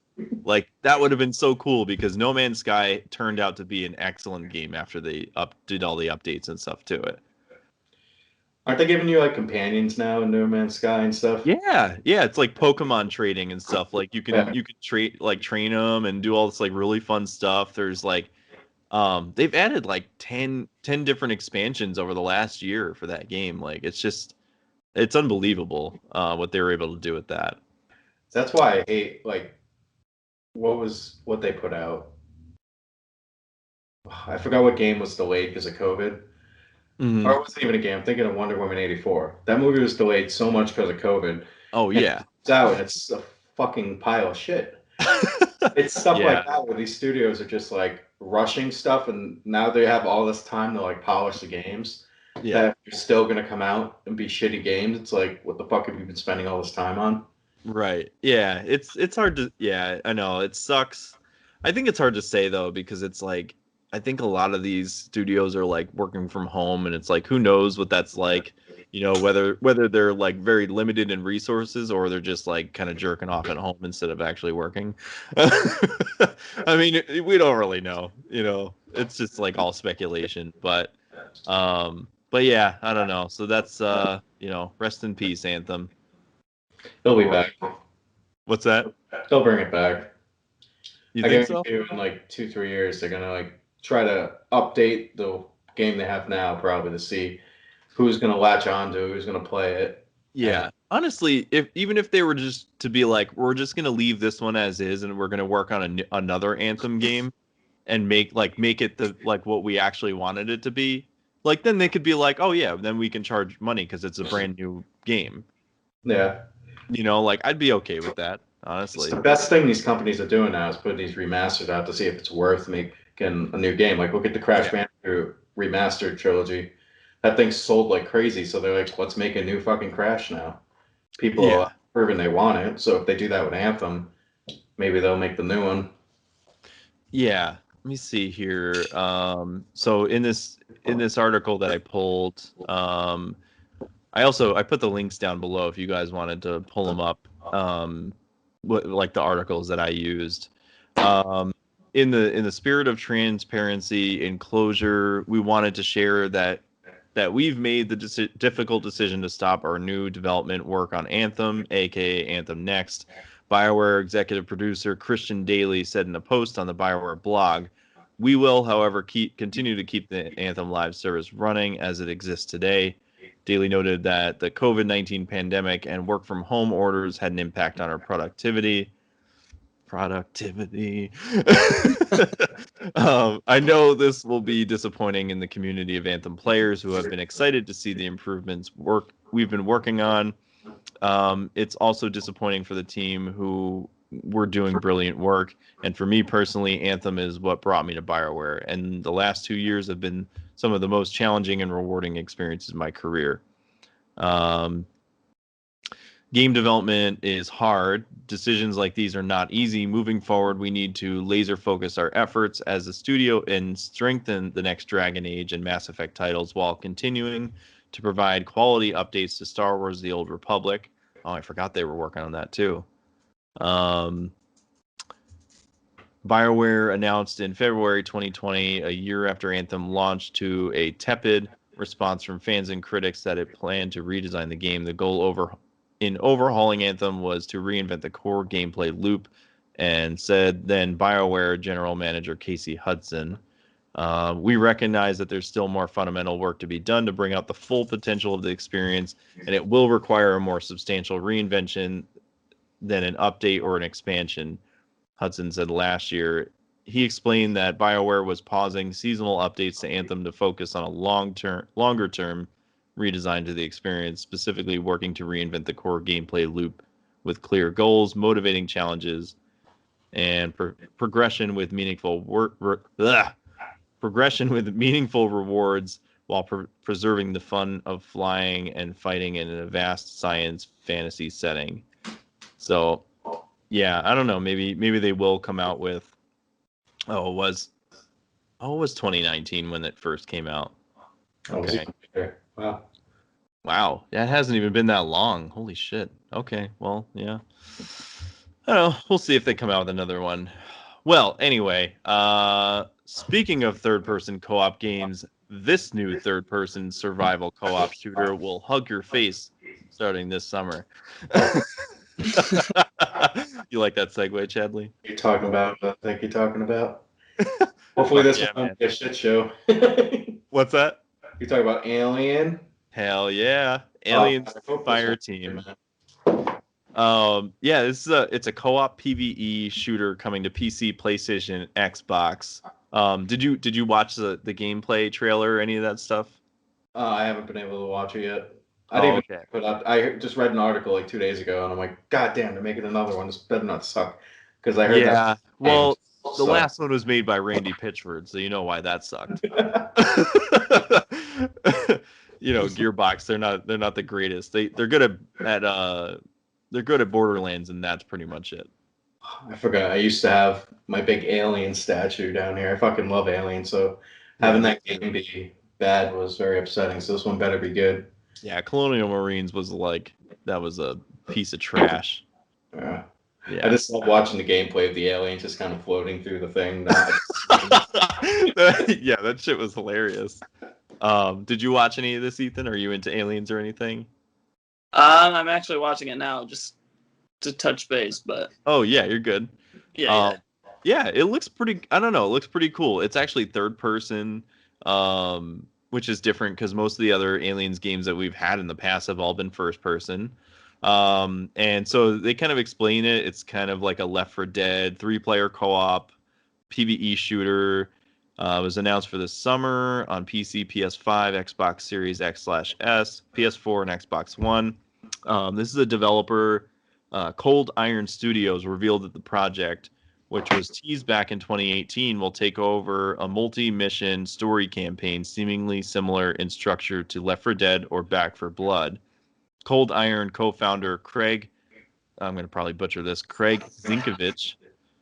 Speaker 2: Like that would have been so cool because No Man's Sky turned out to be an excellent game after they did all the updates and stuff to it.
Speaker 4: Aren't they giving you like companions now in No Man's Sky and stuff?
Speaker 2: Yeah, it's like Pokemon trading and stuff. Like you can train them and do all this like really fun stuff. There's like they've added like 10 different expansions over the last year for that game. Like it's unbelievable what they were able to do with that.
Speaker 4: That's why I hate like what they put out. I forgot what game was delayed because of COVID.
Speaker 2: Mm-hmm.
Speaker 4: Or it wasn't even a game. I'm thinking of Wonder Woman 84. That movie was delayed so much because of COVID.
Speaker 2: Oh yeah.
Speaker 4: It's out and it's a fucking pile of shit. It's stuff like that where these studios are just like rushing stuff, and now they have all this time to like polish the games.
Speaker 2: Yeah.
Speaker 4: That are still gonna come out and be shitty games. It's like, what the fuck have you been spending all this time on?
Speaker 2: Right. Yeah. It's hard to. Yeah. I know it sucks. I think it's hard to say though because it's like I think a lot of these studios are like working from home, and it's like who knows what that's like. You know, whether they're like very limited in resources or they're just like kind of jerking off at home instead of actually working. I mean, we don't really know. You know, it's just like all speculation. But yeah, I don't know. So that's you know, rest in peace, Anthem.
Speaker 4: They'll be back.
Speaker 2: What's that?
Speaker 4: They'll bring it back.
Speaker 2: You
Speaker 4: I
Speaker 2: think so?
Speaker 4: guarantee you in like 2-3 years they're gonna like try to update the game they have now probably to see who's gonna latch on to, who's gonna play it.
Speaker 2: Yeah. Honestly, even if they were just to be like, we're just gonna leave this one as is, and we're gonna work on another Anthem game, and make it the like what we actually wanted it to be, like then they could be like, oh yeah, then we can charge money because it's a brand new game.
Speaker 4: Yeah.
Speaker 2: You know, like I'd be okay with that, honestly.
Speaker 4: It's the best thing these companies are doing now is putting these remasters out to see if it's worth making a new game. Like look at the Crash Bandicoot remastered trilogy. That thing sold like crazy, so they're like, let's make a new fucking Crash now. People are proving they want it, so if they do that with Anthem, maybe they'll make the new one.
Speaker 2: Yeah. Let me see here. So in this article that I pulled, I put the links down below if you guys wanted to pull them up. Like the articles that I used. In the spirit of transparency and closure, we wanted to share that we've made the difficult decision to stop our new development work on Anthem, aka Anthem Next, BioWare executive producer Christian Daly said in a post on the BioWare blog, "We will, however, continue to keep the Anthem Live service running as it exists today." Daly noted that the COVID-19 pandemic and work from home orders had an impact on our productivity. I know this will be disappointing in the community of Anthem players who have been excited to see the improvements we've been working on. It's also disappointing for the team who were doing brilliant work. And for me personally, Anthem is what brought me to BioWare. And the last 2 years have been some of the most challenging and rewarding experiences of my career. Game development is hard. Decisions like these are not easy. Moving forward, we need to laser focus our efforts as a studio and strengthen the next Dragon Age and Mass Effect titles while continuing to provide quality updates to Star Wars: The Old Republic. Oh, I forgot they were working on that too. BioWare announced in February 2020, a year after Anthem launched, to a tepid response from fans and critics that it planned to redesign the game. The goal in overhauling Anthem was to reinvent the core gameplay loop, and said then BioWare General Manager Casey Hudson. We recognize that there's still more fundamental work to be done to bring out the full potential of the experience, and it will require a more substantial reinvention than an update or an expansion, Hudson said last year. He explained that BioWare was pausing seasonal updates to Anthem to focus on a longer-term redesign to the experience, specifically working to reinvent the core gameplay loop with clear goals, motivating challenges, and progression with meaningful rewards while preserving the fun of flying and fighting in a vast science fantasy setting. So, yeah, I don't know. Maybe they will come out with. It was 2019 when it first came out. Okay. Wow. That hasn't even been that long. Holy shit. Okay. Well, yeah. I don't know. We'll see if they come out with another one. Well, anyway, speaking of third-person co-op games, this new third-person survival co-op shooter will hug your face starting this summer. You like that segue, Chadley?
Speaker 4: You're talking about what I think you're talking about. Hopefully this won't be a shit show.
Speaker 2: What's that?
Speaker 4: You talking about Alien?
Speaker 2: Hell yeah. Aliens Fire Team. Yeah, it's a co-op PvE shooter coming to PC, PlayStation, Xbox. Did you watch the gameplay trailer or any of that stuff?
Speaker 4: I haven't been able to watch it yet. I didn't even put up. I just read an article like 2 days ago, and I'm like, God damn, they're making another one. This better not suck. Because I heard that.
Speaker 2: Well, the last one was made by Randy Pitchford, so you know why that sucked. Gearbox, they're not the greatest. They're good at Borderlands, and that's pretty much it.
Speaker 4: I forgot. I used to have my big Alien statue down here. I fucking love Alien, so having that game be bad was very upsetting. So this one better be good.
Speaker 2: Yeah, Colonial Marines was that was a piece of trash.
Speaker 4: Yeah. I just love watching the gameplay of the aliens just kind of floating through the thing.
Speaker 2: Yeah, that shit was hilarious. Did you watch any of this, Ethan? Are you into aliens or anything?
Speaker 3: I'm actually watching it now just to touch base, but...
Speaker 2: Oh, yeah, you're good.
Speaker 3: Yeah.
Speaker 2: Yeah, it looks pretty... I don't know, it looks pretty cool. It's actually third person, which is different because most of the other Aliens games that we've had in the past have all been first person. And so they kind of explain it. It's kind of like a Left 4 Dead 3-player co-op PvE shooter. It was announced for this summer on PC, PS5, Xbox Series X/S, PS4, and Xbox One. This is a developer, Cold Iron Studios, revealed that the project, which was teased back in 2018, will take over a multi-mission story campaign seemingly similar in structure to Left 4 Dead or Back 4 Blood. Cold Iron co-founder Craig, I'm going to probably butcher this, Craig Zinkovich,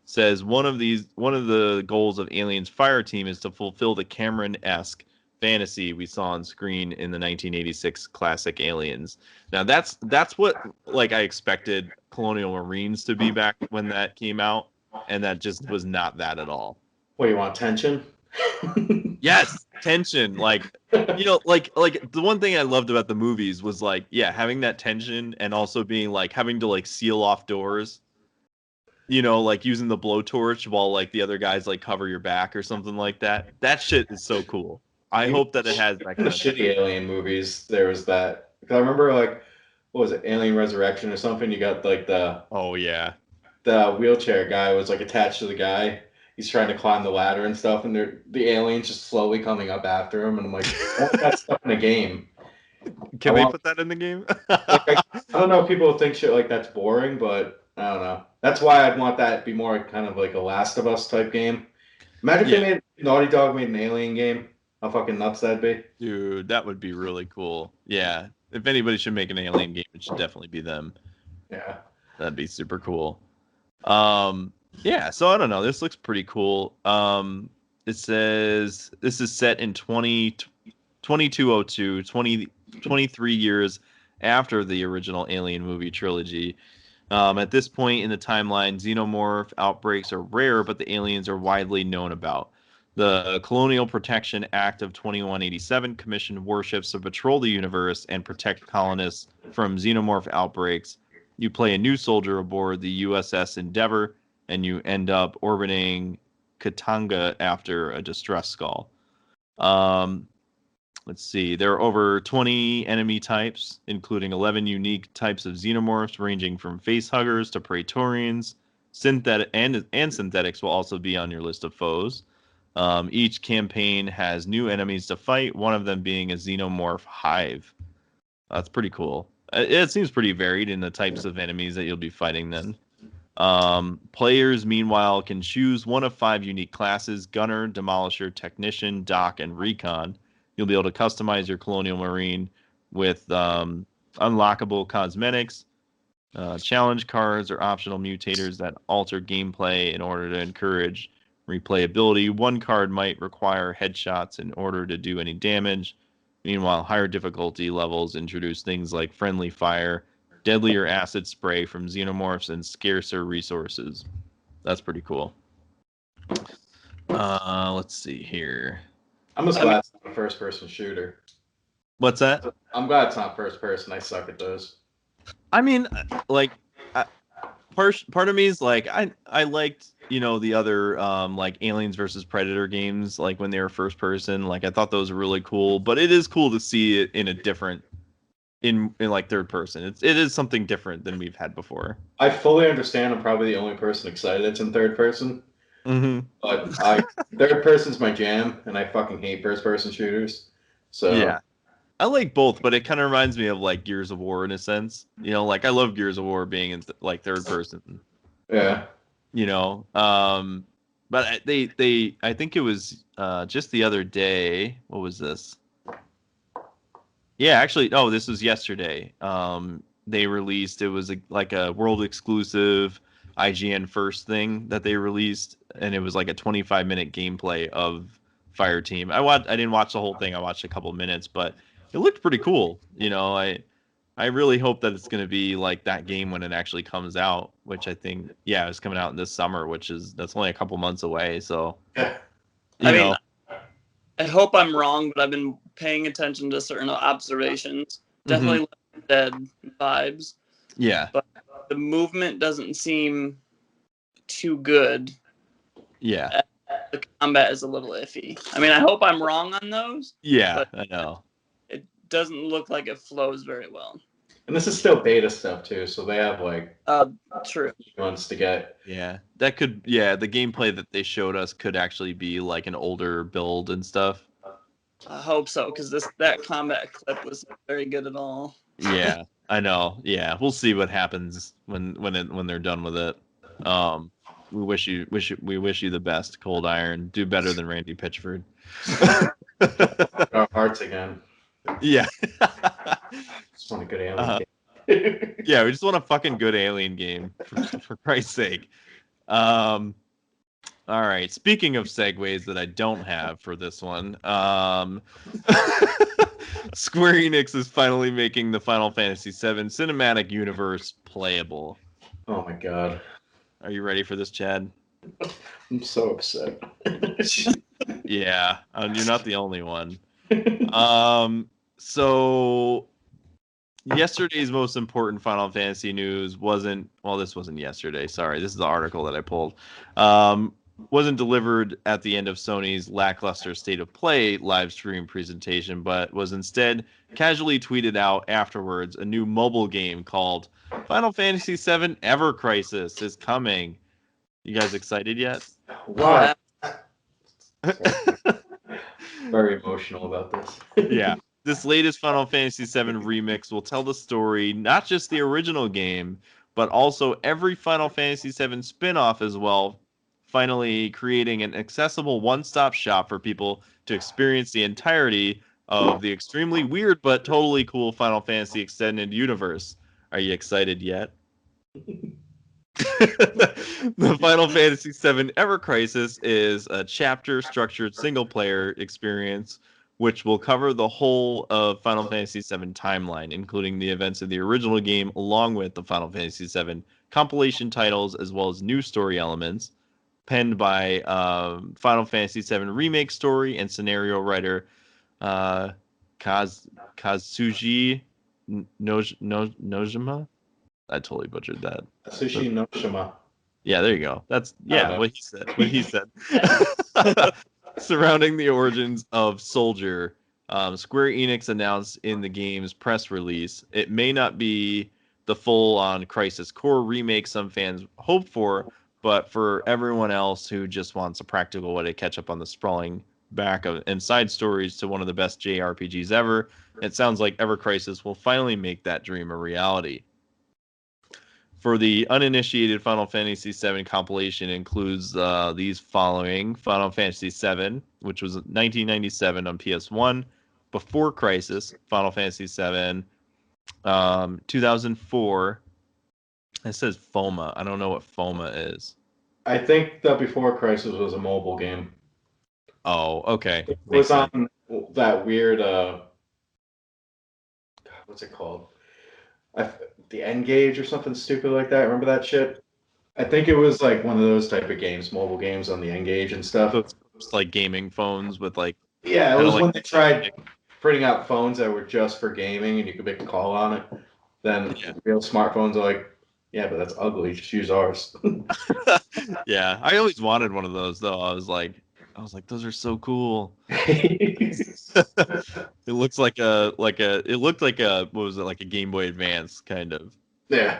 Speaker 2: says one of the goals of Aliens Fire Team is to fulfill the Cameron-esque fantasy we saw on screen in the 1986 classic Aliens. Now that's what I expected Colonial Marines to be back when that came out, and that just was not that at all.
Speaker 4: What, you want tension?
Speaker 2: Yes, tension. The one thing I loved about the movies was having that tension and also being having to seal off doors. you know, like using the blowtorch while like the other guys like cover your back or something like that. That shit is so cool. I hope that it has that
Speaker 4: In the
Speaker 2: kind of
Speaker 4: shitty Alien movies, there was that. 'Cause I remember like, what was it, Alien Resurrection or something? You got like
Speaker 2: Oh yeah.
Speaker 4: the wheelchair guy was like attached to the guy. He's trying to climb the ladder and stuff, and the aliens just slowly coming up after him. And I'm like, I want that stuff in a game.
Speaker 2: Can they put that in the game?
Speaker 4: Like, I don't know if people think shit like that's boring, but I don't know. That's why I'd want that to be more kind of like a Last of Us type game. Imagine if they made Naughty Dog made an Alien game. How fucking nuts that'd be.
Speaker 2: Dude, that would be really cool. Yeah. If anybody should make an Alien game, it should definitely be them.
Speaker 4: Yeah.
Speaker 2: That'd be super cool. Yeah, so I don't know. This looks pretty cool. It says this is set in 2202, 23 years after the original Alien movie trilogy. At this point in the timeline, xenomorph outbreaks are rare, but the aliens are widely known about. The Colonial Protection Act of 2187 commissioned warships to patrol the universe and protect colonists from xenomorph outbreaks. You play a new soldier aboard the USS Endeavour, and you end up orbiting Katanga after a distress call. Let's see. There are over 20 enemy types, including 11 unique types of xenomorphs, ranging from facehuggers to praetorians. Synthetic and synthetics will also be on your list of foes. Each campaign has new enemies to fight, one of them being a xenomorph hive. That's pretty cool. It seems pretty varied in the types of enemies that you'll be fighting then. Players, meanwhile, can choose one of 5 unique classes: Gunner, Demolisher, Technician, Doc, and Recon. You'll be able to customize your Colonial Marine with unlockable cosmetics, challenge cards, or optional mutators that alter gameplay in order to encourage replayability. One card might require headshots in order to do any damage. Meanwhile, higher difficulty levels introduce things like friendly fire, deadlier acid spray from xenomorphs, and scarcer resources. That's pretty cool. Let's see here.
Speaker 4: I'm just glad it's not a first-person shooter.
Speaker 2: What's that?
Speaker 4: I'm glad it's not first-person. I suck at those.
Speaker 2: I mean, like, part of me is like, I liked, you know, the other like Aliens versus Predator games, like when they were first person. Like, I thought those were really cool. But it is cool to see it in a different, in like third person. It is something different than we've had before.
Speaker 4: I fully understand. I'm probably the only person excited it's in third person.
Speaker 2: Mm-hmm.
Speaker 4: But third person's my jam, and I fucking hate first-person shooters. So
Speaker 2: yeah, I like both, but it kind of reminds me of like Gears of War in a sense. You know, like I love Gears of War being in like third person.
Speaker 4: Yeah.
Speaker 2: You know, but they I think it was just the other day. What was this? Yeah, actually, no, this was yesterday. They released, it was like a world exclusive IGN first thing that they released, and it was like a 25-minute gameplay of Fireteam. I didn't watch the whole thing. I watched a couple minutes, but it looked pretty cool. You know, I really hope that it's going to be like that game when it actually comes out, which I think, yeah, it's coming out in this summer, that's only a couple months away. So,
Speaker 3: I mean, I hope I'm wrong, but I've been paying attention to certain observations. Definitely Left 4 Dead vibes.
Speaker 2: Yeah.
Speaker 3: But the movement doesn't seem too good.
Speaker 2: Yeah.
Speaker 3: The combat is a little iffy. I mean, I hope I'm wrong on those.
Speaker 2: Yeah,
Speaker 3: but
Speaker 2: I know.
Speaker 3: It doesn't look like it flows very well.
Speaker 4: And this is still beta stuff too, so they have like
Speaker 3: true
Speaker 4: months to get.
Speaker 2: Yeah, the gameplay that they showed us could actually be like an older build and stuff.
Speaker 3: I hope so, because that combat clip was not very good at all.
Speaker 2: Yeah, I know. Yeah, we'll see what happens when they're done with it. We wish you the best, Cold Iron. Do better than Randy Pitchford.
Speaker 4: Our hearts again.
Speaker 2: Yeah.
Speaker 4: Just want a good alien game.
Speaker 2: Yeah, we just want a fucking good alien game, for Christ's sake. All right. Speaking of segues that I don't have for this one, Square Enix is finally making the Final Fantasy VII Cinematic Universe playable.
Speaker 4: Oh my god.
Speaker 2: Are you ready for this, Chad?
Speaker 4: I'm so upset.
Speaker 2: Yeah, you're not the only one. So yesterday's most important Final Fantasy news wasn't. Well, this wasn't yesterday. Sorry, this is the article that I pulled. Wasn't delivered at the end of Sony's lackluster State of Play live stream presentation, but was instead casually tweeted out afterwards. A new mobile game called Final Fantasy VII Ever Crisis is coming. You guys excited yet?
Speaker 4: What? Very emotional about this.
Speaker 2: Yeah. This latest Final Fantasy VII remix will tell the story, not just the original game, but also every Final Fantasy VII spin-off as well, finally creating an accessible one-stop shop for people to experience the entirety of the extremely weird but totally cool Final Fantasy extended universe. Are you excited yet? The Final Fantasy VII Ever Crisis is a chapter-structured single-player experience which will cover the whole of Final Fantasy VII timeline, including the events of the original game, along with the Final Fantasy VII compilation titles, as well as new story elements, penned by Final Fantasy VII Remake story and scenario writer Kazuji Nojima? I totally butchered that.
Speaker 4: Sushi Noshima.
Speaker 2: Yeah, there you go. That's what he said. What he said. Surrounding the origins of Soldier, Square Enix announced in the game's press release, it may not be the full-on Crisis Core remake some fans hope for, but for everyone else who just wants a practical way to catch up on the sprawling back of and side stories to one of the best JRPGs ever, it sounds like Ever Crisis will finally make that dream a reality. For the uninitiated, Final Fantasy VII compilation includes these following: Final Fantasy VII, which was 1997 on PS1, before Crisis, Final Fantasy VII, 2004. It says FOMA. I don't know what FOMA is.
Speaker 4: I think that Before Crisis was a mobile game.
Speaker 2: Oh, okay.
Speaker 4: It was on that weird, what's it called? The N-Gage or something stupid like that. Remember that shit? I think it was like one of those type of games, mobile games on the N-Gage and stuff.
Speaker 2: So it's like gaming phones with like...
Speaker 4: Yeah, it was when they tried printing out phones that were just for gaming and you could make a call on it. Then real smartphones are like, yeah, but that's ugly. Just use ours.
Speaker 2: Yeah, I always wanted one of those though. I was like, those are so cool. It looks like what was it, like a Game Boy Advance kind of.
Speaker 4: Yeah.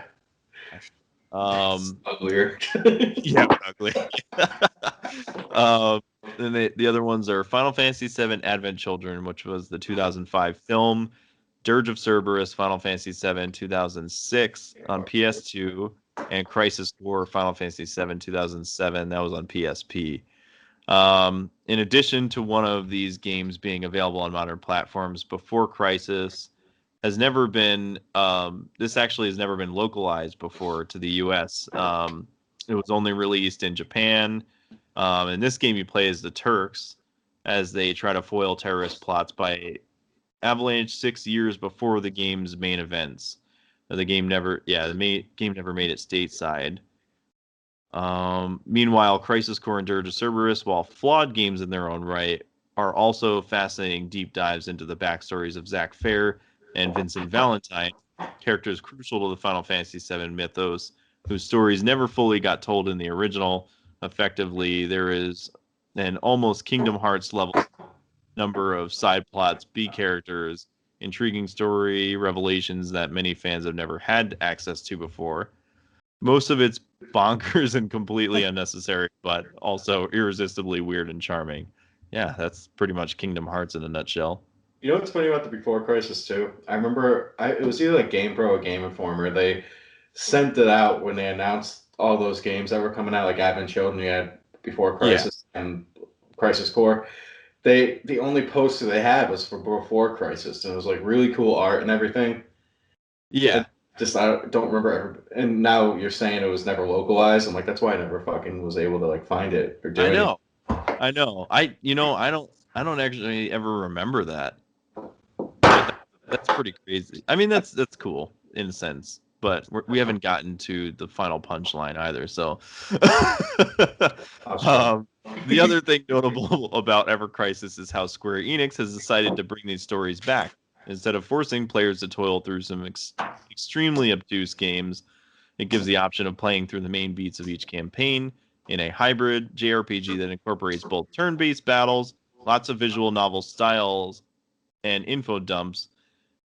Speaker 4: Uglier.
Speaker 2: Yeah, ugly. Then the other ones are Final Fantasy VII Advent Children, which was the 2005 film, Dirge of Cerberus, Final Fantasy VII 2006 on PS2, and Crisis Core, Final Fantasy VII 2007. That was on PSP. In addition to one of these games being available on modern platforms, Before Crisis has never been. This actually has never been localized before to the U.S. It was only released in Japan. In this game, you play as the Turks as they try to foil terrorist plots by Avalanche 6 years before the game's main events. The game never made it stateside. Meanwhile, Crisis Core and Dirge of Cerberus, while flawed games in their own right, are also fascinating deep dives into the backstories of Zack Fair and Vincent Valentine, characters crucial to the Final Fantasy VII mythos, whose stories never fully got told in the original. Effectively, there is an almost Kingdom Hearts level number of side plots, B characters, intriguing story revelations that many fans have never had access to before. Most of it's bonkers and completely unnecessary, but also irresistibly weird and charming. Yeah, that's pretty much Kingdom Hearts in a nutshell.
Speaker 4: You know what's funny about the Before Crisis too? I remember it was either like GamePro or Game Informer. They sent it out when they announced all those games that were coming out, like Advent Children, you had Before Crisis and Crisis Core. The only poster they had was for Before Crisis, and it was like really cool art and everything.
Speaker 2: Yeah.
Speaker 4: I don't remember ever. And now you're saying it was never localized. I'm like, that's why I never fucking was able to like find it or do it.
Speaker 2: I know. I don't actually ever remember that. That's pretty crazy. I mean, that's cool in a sense, but we haven't gotten to the final punchline either. So, the other thing notable about Ever Crisis is how Square Enix has decided to bring these stories back. Instead of forcing players to toil through some extremely obtuse games, it gives the option of playing through the main beats of each campaign in a hybrid JRPG that incorporates both turn-based battles, lots of visual novel styles, and info dumps.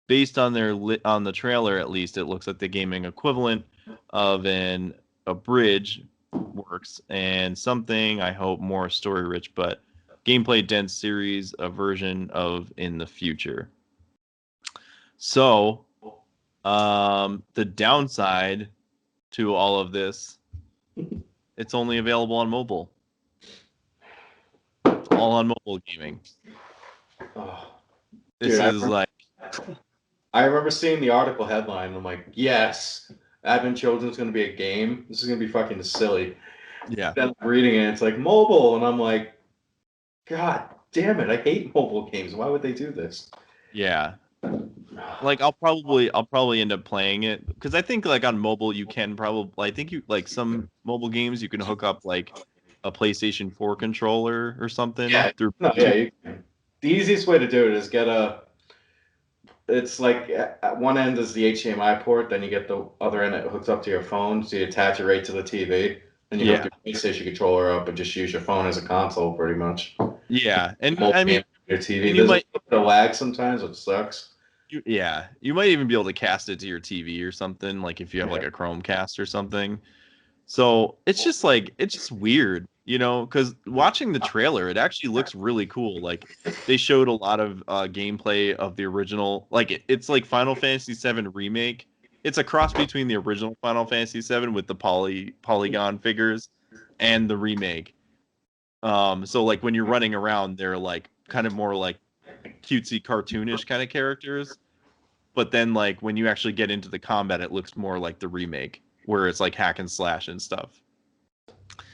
Speaker 2: Based on on the trailer, at least, it looks like the gaming equivalent of an abridged works and something I hope more story rich, but gameplay dense series, a version of in the future. So, the downside to all of this, it's only available on mobile. It's all on mobile gaming.
Speaker 4: Oh,
Speaker 2: This
Speaker 4: dude,
Speaker 2: is like,
Speaker 4: I remember seeing the article headline. And I'm like, yes, Advent Children's going to be a game. This is going to be fucking silly.
Speaker 2: yeah.
Speaker 4: Then I'm reading it, it's like mobile, and I'm like, God damn it, I hate mobile games. Why would they do this?
Speaker 2: Yeah. Like I'll probably end up playing it because I think like on mobile you can probably, I think you like some mobile games you can hook up like a PlayStation 4 controller or something through
Speaker 4: No, yeah. You can. The easiest way to do it is get it's like at one end is the HDMI port, then you get the other end that hooks up to your phone, so you attach it right to the TV, and you hook your PlayStation controller up and just use your phone as a console, pretty much.
Speaker 2: Yeah, and
Speaker 4: Mobile
Speaker 2: I mean,
Speaker 4: your TV.
Speaker 2: and
Speaker 4: There's a little bit of lag sometimes, which sucks.
Speaker 2: you might even be able to cast it to your TV or something, like if you have like a Chromecast or something. So it's just weird, because watching the trailer, it actually looks really cool. Like they showed a lot of gameplay of the original, like it's like Final Fantasy VII Remake. It's a cross between the original Final Fantasy VII with the polygon figures and the remake. So like when you're running around, they're like kind of more like cutesy, cartoonish kind of characters. But then like when you actually get into the combat, it looks more like the remake, where it's like hack and slash and stuff.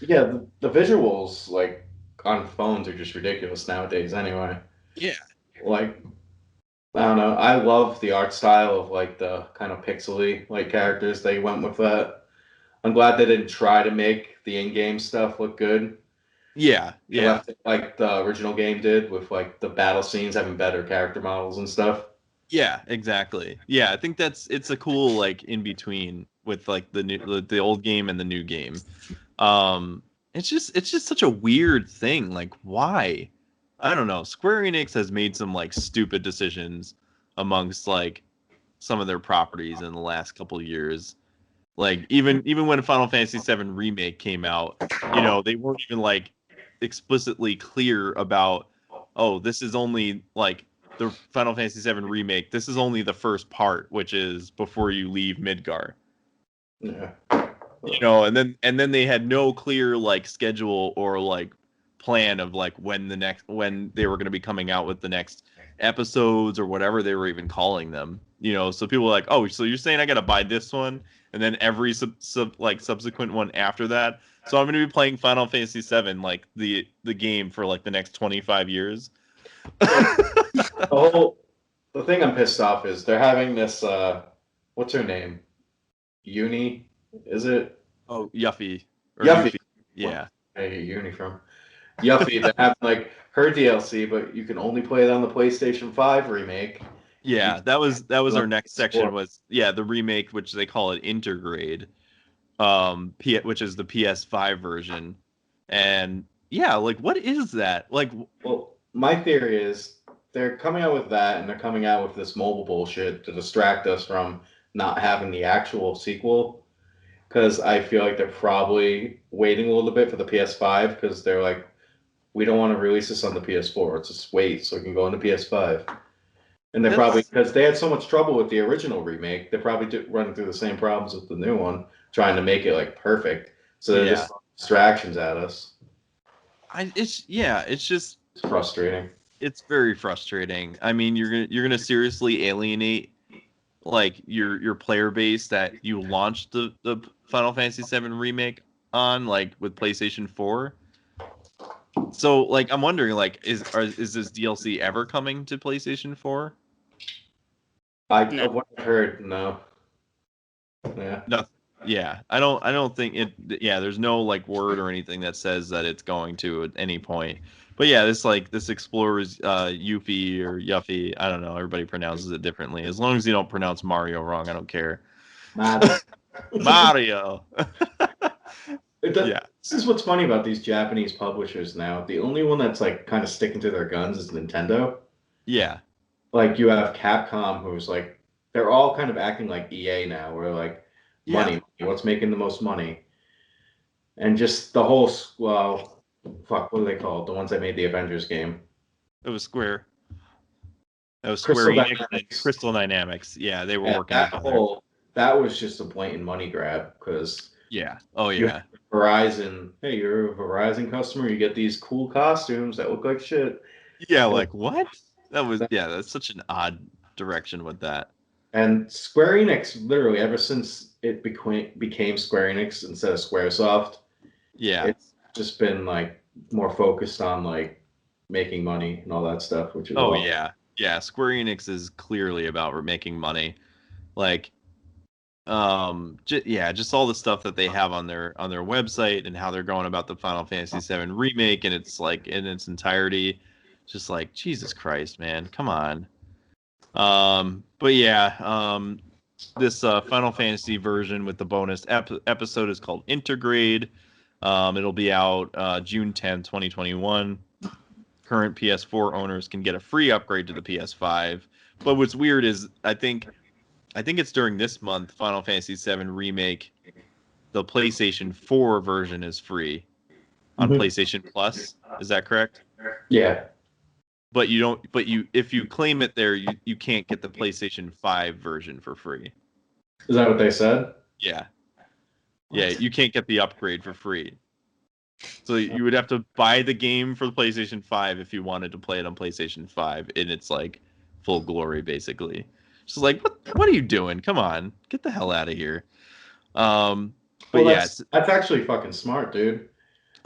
Speaker 4: Yeah, the visuals like on phones are just ridiculous nowadays. Anyway.
Speaker 2: Yeah.
Speaker 4: Like, I don't know. I love the art style of like the kind of pixely like characters. They went with that. I'm glad they didn't try to make the in-game stuff look good.
Speaker 2: Yeah,
Speaker 4: They left it like the original game did, with like the battle scenes having better character models and stuff.
Speaker 2: yeah, exactly. Yeah, I think it's a cool like in between with like the old game and the new game. It's just such a weird thing. Like, why? I don't know. Square Enix has made some like stupid decisions amongst like some of their properties in the last couple of years. Like even when Final Fantasy VII Remake came out, they weren't even like explicitly clear about, oh, this is only like the Final Fantasy VII Remake. This is only the first part, which is before you leave Midgar.
Speaker 4: Yeah.
Speaker 2: And then they had no clear like schedule or like plan of like when they were going to be coming out with the next episodes or whatever they were even calling them. So people were like, oh, so you're saying I got to buy this one and then every subsequent one after that. So I'm going to be playing Final Fantasy VII, like the game, for like the next 25 years.
Speaker 4: The thing I'm pissed off is they're having this. What's her name? Uni, is it?
Speaker 2: Oh, Yuffie.
Speaker 4: Yuffie.
Speaker 2: Yeah.
Speaker 4: I get Uni from Yuffie. They have like her DLC, but you can only play it on the PlayStation 5 remake.
Speaker 2: Yeah, that was our next section was the remake, which they call it Intergrade, which is the PS5 version. And yeah, like what is that? Like,
Speaker 4: well, my theory is they're coming out with that, and they're coming out with this mobile bullshit to distract us from not having the actual sequel. Because I feel like they're probably waiting a little bit for the PS5, because they're like, we don't want to release this on the PS4. Let's just wait so it can go on the PS5. And they're probably, because they had so much trouble with the original remake, they're probably running through the same problems with the new one, trying to make it like perfect. So they're just distractions at us.
Speaker 2: It's just
Speaker 4: frustrating.
Speaker 2: It's very frustrating. I mean, you're gonna seriously alienate like your player base that you launched the Final Fantasy VII remake on, like with PlayStation 4. So like I'm wondering, like is this DLC ever coming to PlayStation 4?
Speaker 4: What I've heard, no. Yeah.
Speaker 2: No. Yeah, I don't think it. Yeah, there's no like word or anything that says that it's going to at any point. But yeah, this Explorers Yuffie or Yuffie, I don't know. Everybody pronounces it differently. As long as you don't pronounce Mario wrong, I don't care. Mario. Yeah.
Speaker 4: This is what's funny about these Japanese publishers now. The only one that's like kind of sticking to their guns is Nintendo.
Speaker 2: Yeah.
Speaker 4: Like you have Capcom, who's like they're all kind of acting like EA now, where like money, what's making the most money, and just the whole fuck, what are they called? The ones that made the Avengers game.
Speaker 2: It was Square. That was
Speaker 4: Crystal
Speaker 2: Square Enix and
Speaker 4: Dynamics.
Speaker 2: Crystal Dynamics. Yeah, they were
Speaker 4: Yeah,
Speaker 2: working together.
Speaker 4: That was just a blatant money grab because
Speaker 2: Yeah. Oh yeah.
Speaker 4: Verizon, hey, you're a Verizon customer, you get these cool costumes that look like shit.
Speaker 2: Yeah, like what? That's such an odd direction with that.
Speaker 4: And Square Enix, literally, ever since it became Square Enix instead of Squaresoft,
Speaker 2: Yeah.
Speaker 4: it's just been like more focused on like making money and all that stuff, which is
Speaker 2: yeah. Yeah, Square Enix is clearly about making money. Like just all the stuff that they have on their website and how they're going about the Final Fantasy VII remake, and it's like in its entirety, just like Jesus Christ, man, come on. But yeah, this Final Fantasy version with the bonus episode is called Intergrade. It'll be out June 10th, 2021. Current PS4 owners can get a free upgrade to the PS5. But what's weird is I think it's during this month, Final Fantasy VII Remake, the PlayStation 4 version is free on PlayStation Plus. Is that correct?
Speaker 4: Yeah.
Speaker 2: But if you claim it there, you can't get the PlayStation 5 version for free.
Speaker 4: Is that what they said?
Speaker 2: Yeah. Yeah, you can't get the upgrade for free. So you would have to buy the game for the PlayStation 5 if you wanted to play it on PlayStation 5 in its like full glory, basically. Just like, what are you doing? Come on, get the hell out of here. But
Speaker 4: well,
Speaker 2: yeah,
Speaker 4: that's actually fucking smart, dude.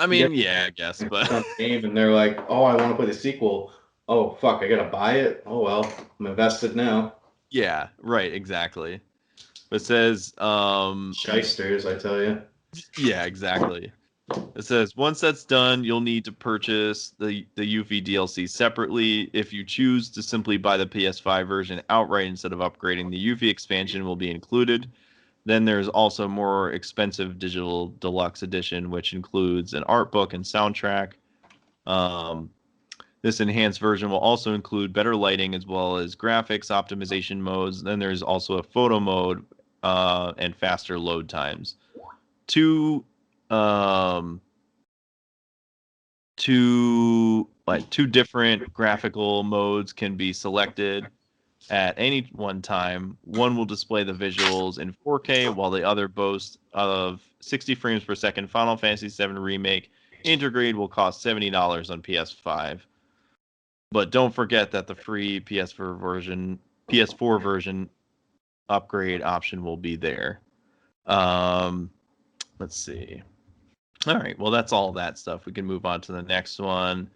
Speaker 2: I mean, yeah, I guess, but
Speaker 4: game and they're like, oh, I want to play the sequel. Oh fuck, I gotta buy it. Oh well, I'm invested now.
Speaker 2: Yeah, right, exactly. It says,
Speaker 4: shysters, I tell you.
Speaker 2: Yeah, exactly. It says once that's done, you'll need to purchase the Yuffie DLC separately. If you choose to simply buy the PS5 version outright instead of upgrading, the Yuffie expansion will be included. Then there's also more expensive digital deluxe edition, which includes an art book and soundtrack. This enhanced version will also include better lighting as well as graphics optimization modes. Then there's also a photo mode and faster load times. Two different graphical modes can be selected at any one time. One will display the visuals in 4K, while the other boasts of 60 frames per second. Final Fantasy VII Remake Intergrade will cost $70 on PS5. But don't forget that the free PS4 version upgrade option will be there. Let's see. All right. Well, that's all that stuff. We can move on to the next one.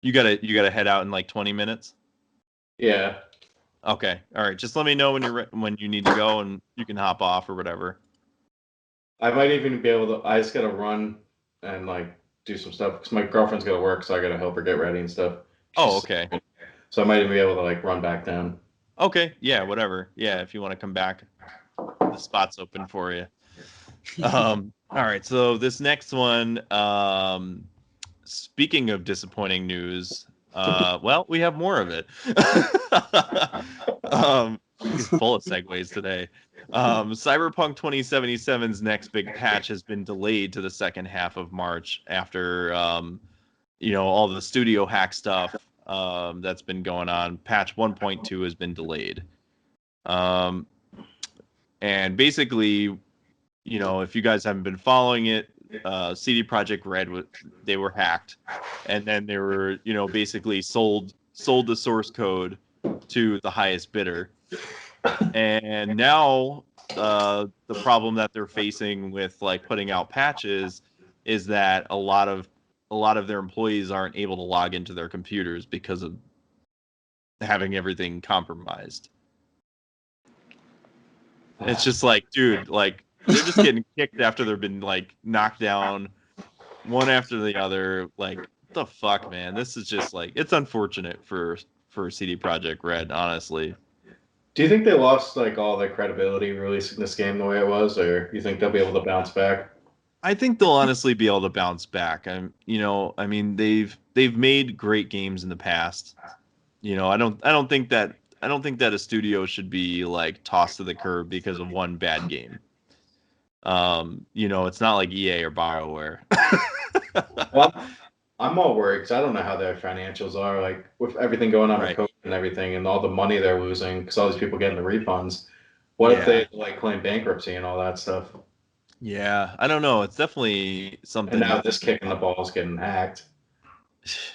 Speaker 2: You gotta head out in like 20 minutes.
Speaker 4: Yeah.
Speaker 2: Okay. All right. Just let me know when you need to go, and you can hop off or whatever.
Speaker 4: I might even be able to. I just gotta run and like do some stuff because my girlfriend's gotta work, so I gotta help her get ready and stuff.
Speaker 2: Oh, okay.
Speaker 4: So I might even be able to like run back down.
Speaker 2: Okay. Yeah. Whatever. Yeah. If you want to come back, the spot's open for you. All right. So this next one. Speaking of disappointing news, well, we have more of it. He's full of segues today. Cyberpunk 2077's next big patch has been delayed to the second half of March after, all the studio hack stuff that's been going on. Patch 1.2 has been delayed. And basically, if you guys haven't been following it, CD Projekt Red, they were hacked, and then they were, basically sold the source code to the highest bidder. And now the problem that they're facing with like putting out patches is that a lot of their employees aren't able to log into their computers because of having everything compromised. It's just like, dude, like they're just getting kicked after they've been like knocked down one after the other. Like, the fuck, man. This is just like, it's unfortunate for CD Projekt Red, honestly.
Speaker 4: Do you think they lost like all their credibility releasing this game the way it was, or you think they'll be able to bounce back?
Speaker 2: I think they'll honestly be able to bounce back. I mean, they've made great games in the past. I don't think that a studio should be like tossed to the curb because of one bad game. It's not like EA or BioWare.
Speaker 4: Well, I'm all worried because I don't know how their financials are, like with everything going on
Speaker 2: Right.
Speaker 4: with COVID and everything, and all the money they're losing because all these people getting the refunds. What if they like claim bankruptcy and all that stuff?
Speaker 2: Yeah, I don't know. It's definitely something.
Speaker 4: And now this kick in the balls getting hacked.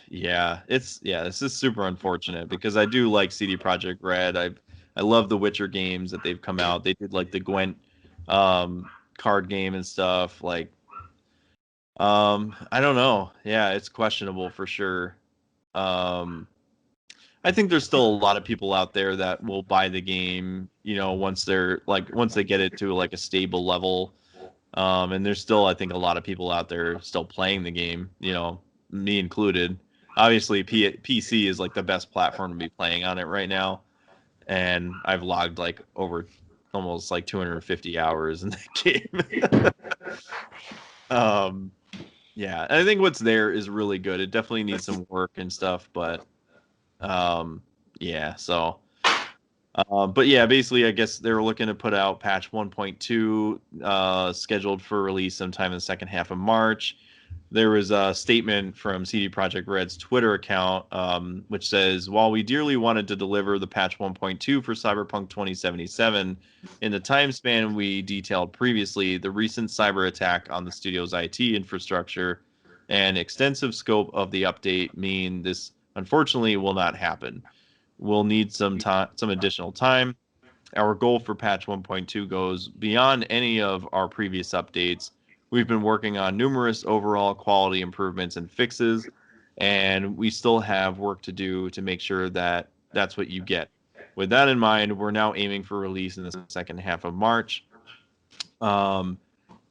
Speaker 2: Yeah, this is super unfortunate because I do like CD Projekt Red. I love the Witcher games that they've come out. They did like the Gwent card game and stuff. Like, I don't know. Yeah, it's questionable for sure. I think there's still a lot of people out there that will buy the game, once they get it to like a stable level. And there's still, I think, a lot of people out there still playing the game, me included. Obviously, PC is like the best platform to be playing on it right now. And I've logged like over almost like 250 hours in the game. Yeah, and I think what's there is really good. It definitely needs some work and stuff, but yeah, so but yeah, basically I guess they were looking to put out patch 1.2 scheduled for release sometime in the second half of March. There was a statement from CD Projekt Red's Twitter account, which says, while we dearly wanted to deliver the patch 1.2 for Cyberpunk 2077, in the time span we detailed previously, the recent cyber attack on the studio's IT infrastructure and extensive scope of the update mean this unfortunately will not happen. We'll need some additional time. Our goal for patch 1.2 goes beyond any of our previous updates. We've been working on numerous overall quality improvements and fixes, and we still have work to do to make sure that that's what you get. With that in mind, we're now aiming for release in the second half of March. And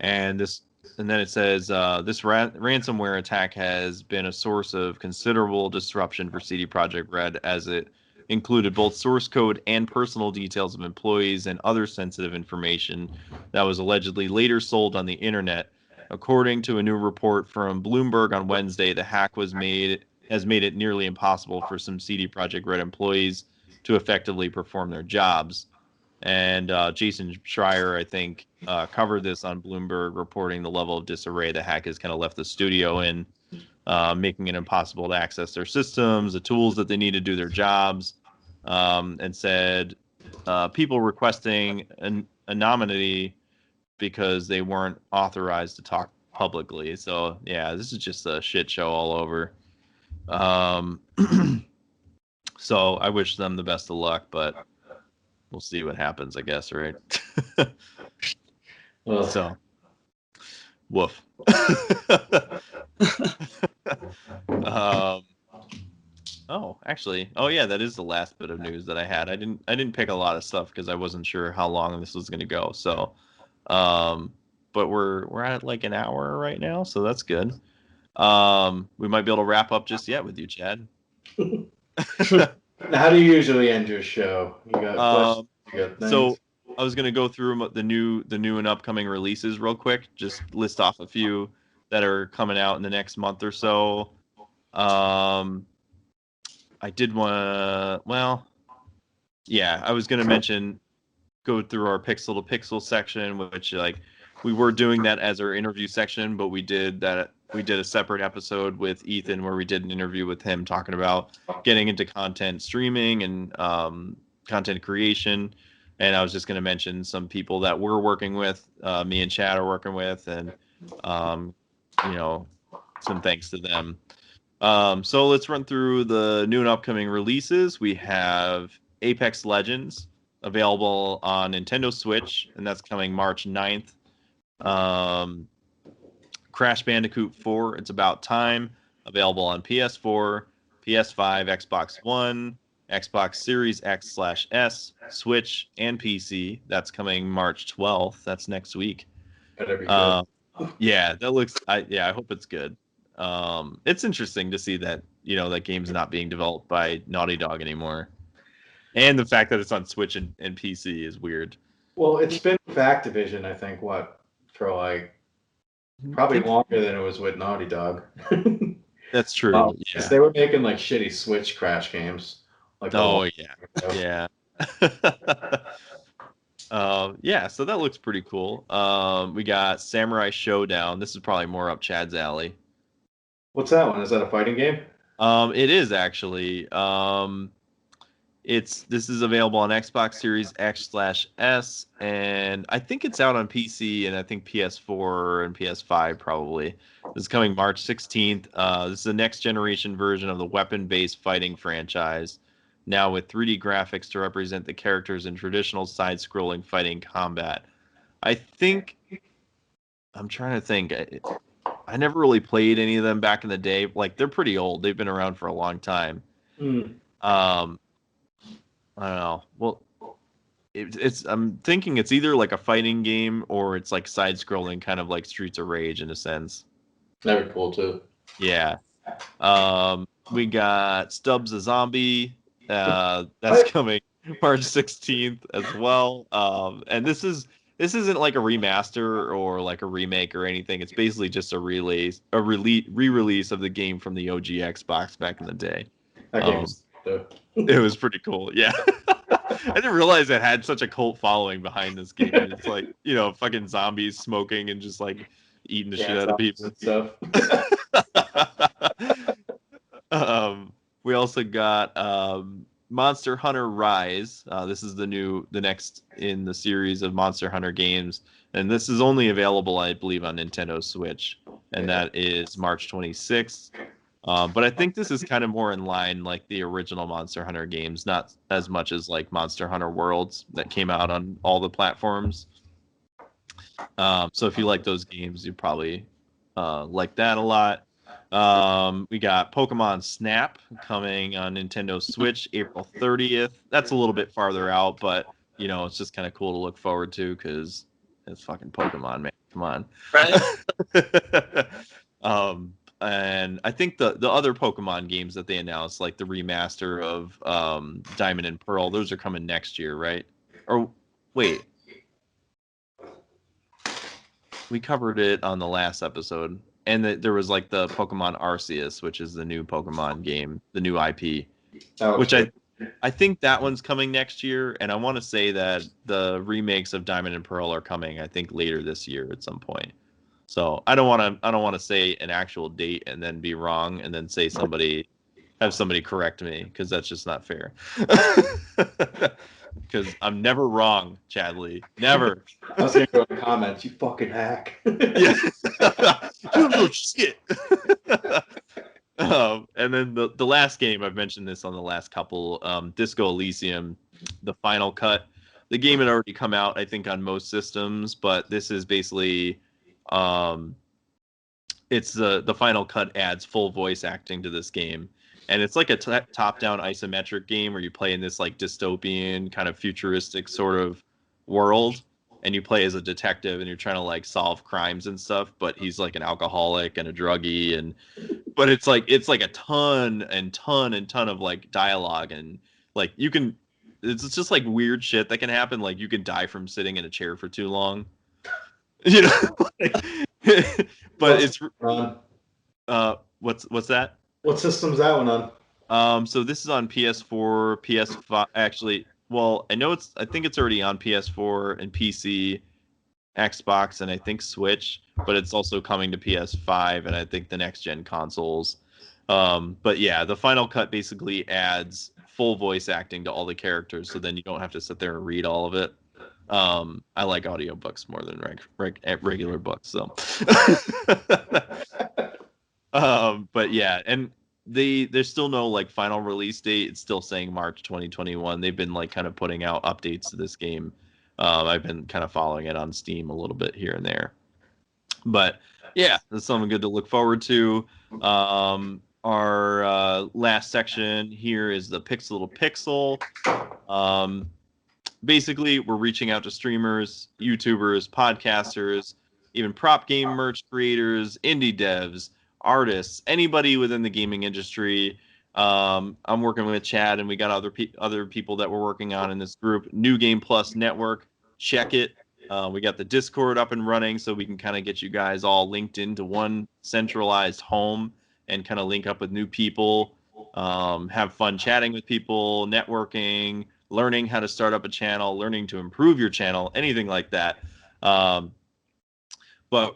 Speaker 2: then it says this ransomware attack has been a source of considerable disruption for CD Projekt Red, as it included both source code and personal details of employees and other sensitive information that was allegedly later sold on the internet. According to a new report from Bloomberg on Wednesday, the hack has made it nearly impossible for some CD Projekt Red employees to effectively perform their jobs. And Jason Schreier, I think, covered this on Bloomberg, reporting the level of disarray the hack has kind of left the studio in, making it impossible to access their systems, the tools that they need to do their jobs, and said people requesting anonymity because they weren't authorized to talk publicly. So, yeah, this is just a shit show all over. So I wish them the best of luck, but we'll see what happens, I guess, right?
Speaker 4: Well,
Speaker 2: So, woof. Actually, yeah, that is the last bit of news that I had. I didn't pick a lot of stuff because I wasn't sure how long this was going to go. So, but we're at like an hour right now, so that's good. We might be able to wrap up just yet with you, Chad.
Speaker 4: how do you usually end your show? You got questions? You got things?
Speaker 2: So I was gonna go through the new and upcoming releases real quick. Just list off a few that are coming out in the next month or so. I did want to. Well, yeah, I was gonna go through our pixel to pixel section, which like we were doing that as our interview section, but we did a separate episode with Ethan where we did an interview with him talking about getting into content streaming and content creation. And I was just going to mention some people that we're working with, me and Chad are working with, and some thanks to them. So let's run through the new and upcoming releases. We have Apex Legends available on Nintendo Switch, and that's coming March 9th. Crash Bandicoot 4, It's About Time, available on PS4, PS5, Xbox One, Xbox Series X/S, Switch, and PC. That's coming March 12th. That's next week.
Speaker 4: Better be good.
Speaker 2: Yeah, that looks. I hope it's good. It's interesting to see that that game's not being developed by Naughty Dog anymore, and the fact that it's on Switch and PC is weird.
Speaker 4: Well, it's been with Activision, I think, for like probably longer than it was with Naughty Dog.
Speaker 2: That's true.
Speaker 4: Because
Speaker 2: Yeah.
Speaker 4: they were making like shitty Switch Crash games. Like
Speaker 2: Oh yeah. Yeah. So that looks pretty cool. We got Samurai Showdown. This is probably more up Chad's alley.
Speaker 4: What's that one? Is that a fighting game?
Speaker 2: It is actually. This is available on Xbox Series X/S, and I think it's out on PC and I think PS4 and PS5 probably. This is coming March 16th. This is the next generation version of the weapon-based fighting franchise, now with 3D graphics to represent the characters in traditional side-scrolling fighting combat. I'm trying to think. I never really played any of them back in the day. Like, they're pretty old. They've been around for a long time. I don't know. Well, I'm thinking it's either like a fighting game or it's like side-scrolling, kind of like Streets of Rage in a sense.
Speaker 4: That'd be cool too.
Speaker 2: Yeah. We got Stubbs a Zombie. That's coming March 16th as well. And this isn't like a remaster or like a remake or anything. It's basically just a re-release of the game from the OG Xbox back in the day.
Speaker 4: That game was
Speaker 2: It was pretty cool. Yeah. I didn't realize it had such a cult following behind this game. It's like, fucking zombies smoking and just like eating the shit out of people
Speaker 4: and stuff.
Speaker 2: We also got Monster Hunter Rise. This is the next in the series of Monster Hunter games, and this is only available, I believe, on Nintendo Switch, and that is March 26th. But I think this is kind of more in line like the original Monster Hunter games, not as much as like Monster Hunter Worlds that came out on all the platforms. So if you like those games, you probably like that a lot. We got Pokemon Snap coming on Nintendo Switch April 30th. That's a little bit farther out, but it's just kind of cool to look forward to because it's fucking Pokemon, man. Come on.
Speaker 3: Right.
Speaker 2: And I think the other Pokemon games that they announced, like the remaster of Diamond and Pearl, those are coming next year, right? Or wait, we covered it on the last episode, and there was like the Pokemon Arceus, which is the new Pokemon game, the new IP, which I think that one's coming next year, and I want to say that the remakes of Diamond and Pearl are coming, I think, later this year at some point. So I don't want to say an actual date and then be wrong and then have somebody correct me, because that's just not fair. Because I'm never wrong, Chadley. Never.
Speaker 4: I was gonna go in the comments. You fucking hack.
Speaker 2: Yeah. You don't know shit. And then the last game, I've mentioned this on the last couple, Disco Elysium, the final cut. The game had already come out, I think, on most systems, but this is basically it's the final cut adds full voice acting to this game, and it's like a top-down isometric game where you play in this like dystopian kind of futuristic sort of world, and you play as a detective and you're trying to like solve crimes and stuff, but he's like an alcoholic and a druggie, but it's like a ton of like dialogue, and like it's just like weird shit that can happen. Like you can die from sitting in a chair for too long. But it's what's that?
Speaker 4: What system's that one
Speaker 2: on? So this is on PS4, PS5. Actually, well, I think it's already on PS4 and PC, Xbox, and I think Switch. But it's also coming to PS5 and I think the next gen consoles. But yeah, the final cut basically adds full voice acting to all the characters, so then you don't have to sit there and read all of it. I like audiobooks more than regular books, so. But yeah, and there's still no like final release date. It's still saying March 2021. They've been like kind of putting out updates to this game. I've been kind of following it on Steam a little bit here and there. But yeah, that's something good to look forward to. Our last section here is the Pixel to Pixel. Basically, we're reaching out to streamers, YouTubers, podcasters, even prop game merch creators, indie devs, artists, anybody within the gaming industry. I'm working with Chad, and we got other people that we're working on in this group. New Game Plus Network. Check it. We got the Discord up and running, so we can kind of get you guys all linked into one centralized home and kind of link up with new people, have fun chatting with people, networking, learning how to start up a channel, learning to improve your channel, anything like that. But,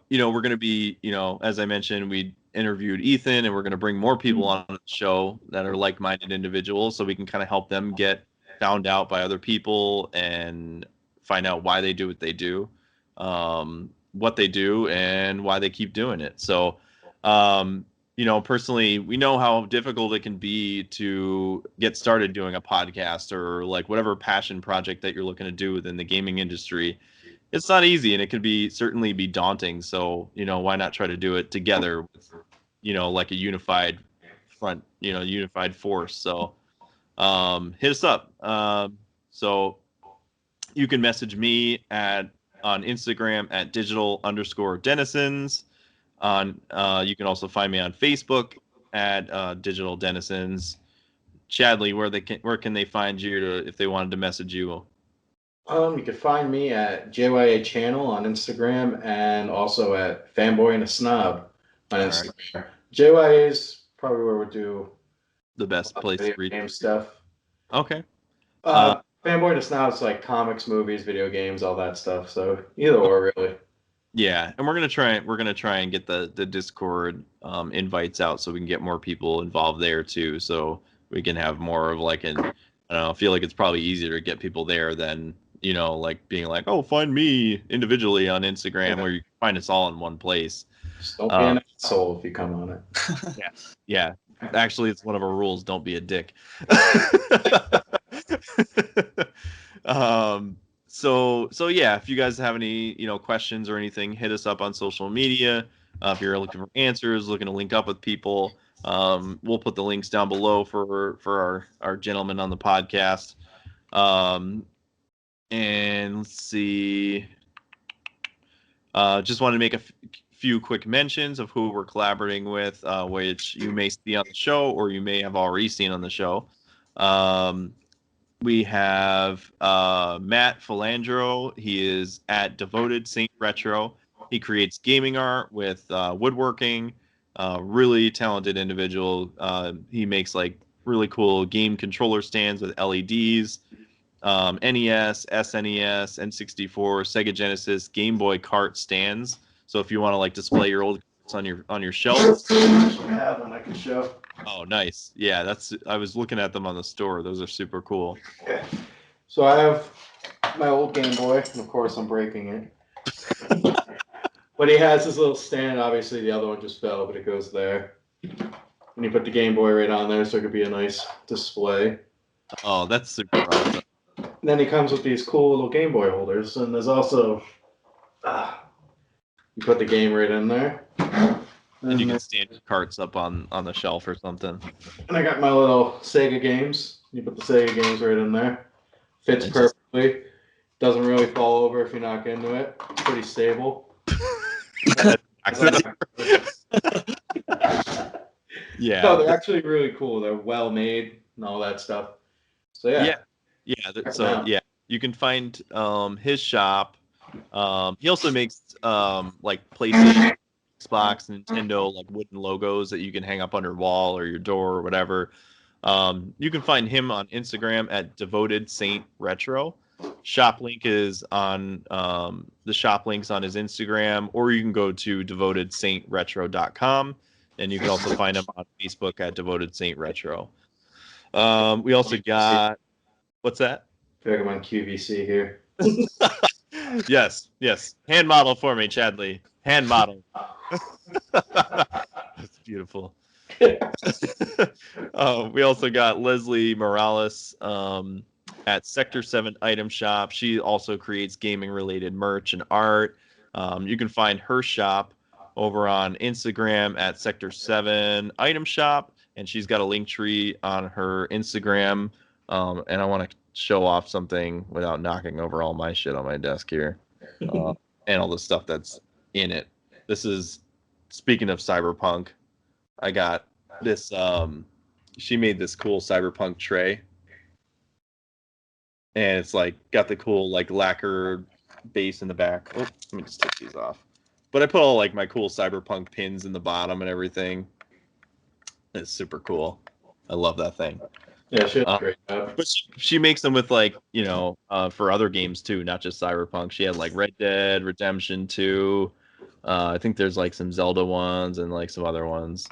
Speaker 2: we're going to be, as I mentioned, we interviewed Ethan, and we're going to bring more people on the show that are like-minded individuals, so we can kind of help them get found out by other people and find out why they do what they do, what they do, and why they keep doing it. So, personally, we know how difficult it can be to get started doing a podcast or like whatever passion project that you're looking to do within the gaming industry. It's not easy, and it can certainly be daunting. So, why not try to do it together with, like a unified front, unified force. So, hit us up. So you can message me on Instagram at digital_denizens. You can also find me on Facebook at Digital Denizens. Chadley, where can they find you if they wanted to message you?
Speaker 4: You can find me at JYA Channel on Instagram and also at Fanboy and a Snob on Instagram. Right. JYA is probably where we do
Speaker 2: the best place
Speaker 4: video
Speaker 2: to read
Speaker 4: game stuff.
Speaker 2: Okay.
Speaker 4: Fanboy and a Snob is like comics, movies, video games, all that stuff. So either or, really.
Speaker 2: Yeah, and we're gonna try and get the Discord invites out so we can get more people involved there too. So we can have more of like I feel like it's probably easier to get people there than like being like, oh, find me individually on Instagram, where you can find us all in one place.
Speaker 4: Just don't be an asshole if you come on it.
Speaker 2: Yeah. Actually, it's one of our rules. Don't be a dick. So yeah, if you guys have any questions or anything, hit us up on social media. If you're looking for answers, looking to link up with people, we'll put the links down below for our gentlemen on the podcast. And let's see. Just wanted to make a few quick mentions of who we're collaborating with, which you may see on the show or you may have already seen on the show. We have Matt Philandro. He is at Devoted Saint Retro. He creates gaming art with woodworking. Really talented individual. He makes like really cool game controller stands with LEDs. NES, SNES, N64, Sega Genesis, Game Boy cart stands. So if you want to like display your old carts on your shelf,
Speaker 4: I have one I can show.
Speaker 2: Oh, nice. Yeah, I was looking at them on the store. Those are super cool.
Speaker 4: Okay. So I have my old Game Boy, and of course I'm breaking it. But he has this little stand. Obviously the other one just fell, but it goes there. And you put the Game Boy right on there so it could be a nice display.
Speaker 2: Oh, that's super awesome.
Speaker 4: And then he comes with these cool little Game Boy holders, and there's also you put the game right in there.
Speaker 2: And you can stand your carts up on the shelf or something.
Speaker 4: And I got my little Sega games. You put the Sega games right in there. Fits perfectly. Doesn't really fall over if you knock into it. It's pretty stable.
Speaker 2: Yeah.
Speaker 4: No, they're actually really cool. They're well made and all that stuff. So yeah.
Speaker 2: Yeah. You can find his shop. He also makes like PlayStation, Xbox, Nintendo like wooden logos that you can hang up on your wall or your door or whatever. You can find him on Instagram at Devoted Saint Retro. Shop link is on the shop links on his Instagram, or you can go to devotedsaintretro.com, and you can also find him on Facebook at Devoted Saint Retro. We also got what's that?
Speaker 4: I feel like I'm on QVC here.
Speaker 2: Yes. Hand model for me, Chadley. Hand model. That's beautiful. We also got Leslie Morales at Sector 7 Item Shop. She also creates gaming-related merch and art. You can find her shop over on Instagram at Sector 7 Item Shop, and she's got a link tree on her Instagram. And I want to show off something without knocking over all my shit on my desk here. And all the stuff that's in it. This is, speaking of cyberpunk, I got this. She made this cool cyberpunk tray, and it's like got the cool like lacquer base in the back. Oh, let me just take these off. But I put all like my cool cyberpunk pins in the bottom and everything. It's super cool. I love that thing.
Speaker 4: Yeah, she did a great job.
Speaker 2: But she makes them with like, you know, for other games too, not just Cyberpunk. She had like Red Dead Redemption 2. I think there's like some Zelda ones and like some other ones.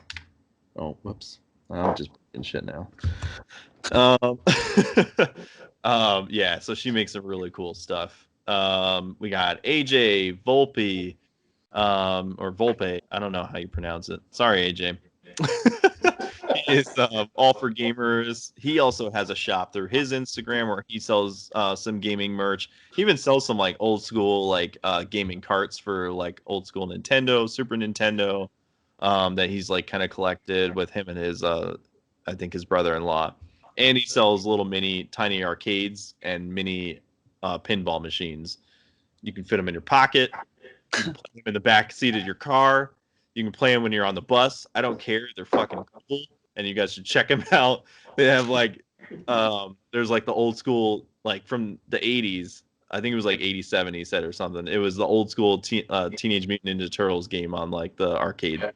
Speaker 2: Oh, whoops. I'm just in shit now. Yeah, so she makes some really cool stuff. We got AJ Volpe, or Volpe. I don't know how you pronounce it. Sorry, AJ. He is all for gamers. He also has a shop through his Instagram where he sells some gaming merch. He even sells some like old school like gaming carts for like old school Nintendo, Super Nintendo, that he's like kind of collected with him and his I think his brother-in-law. And he sells little mini tiny arcades and mini pinball machines. You can fit them in your pocket. You can play them in the back seat of your car. You can play them when you're on the bus. I don't care. They're fucking cool. And you guys should check them out. They have like, there's like the old school, like from the 80s. I think it was like 87, he said, or something. It was the old school Teenage Mutant Ninja Turtles game on like the arcade.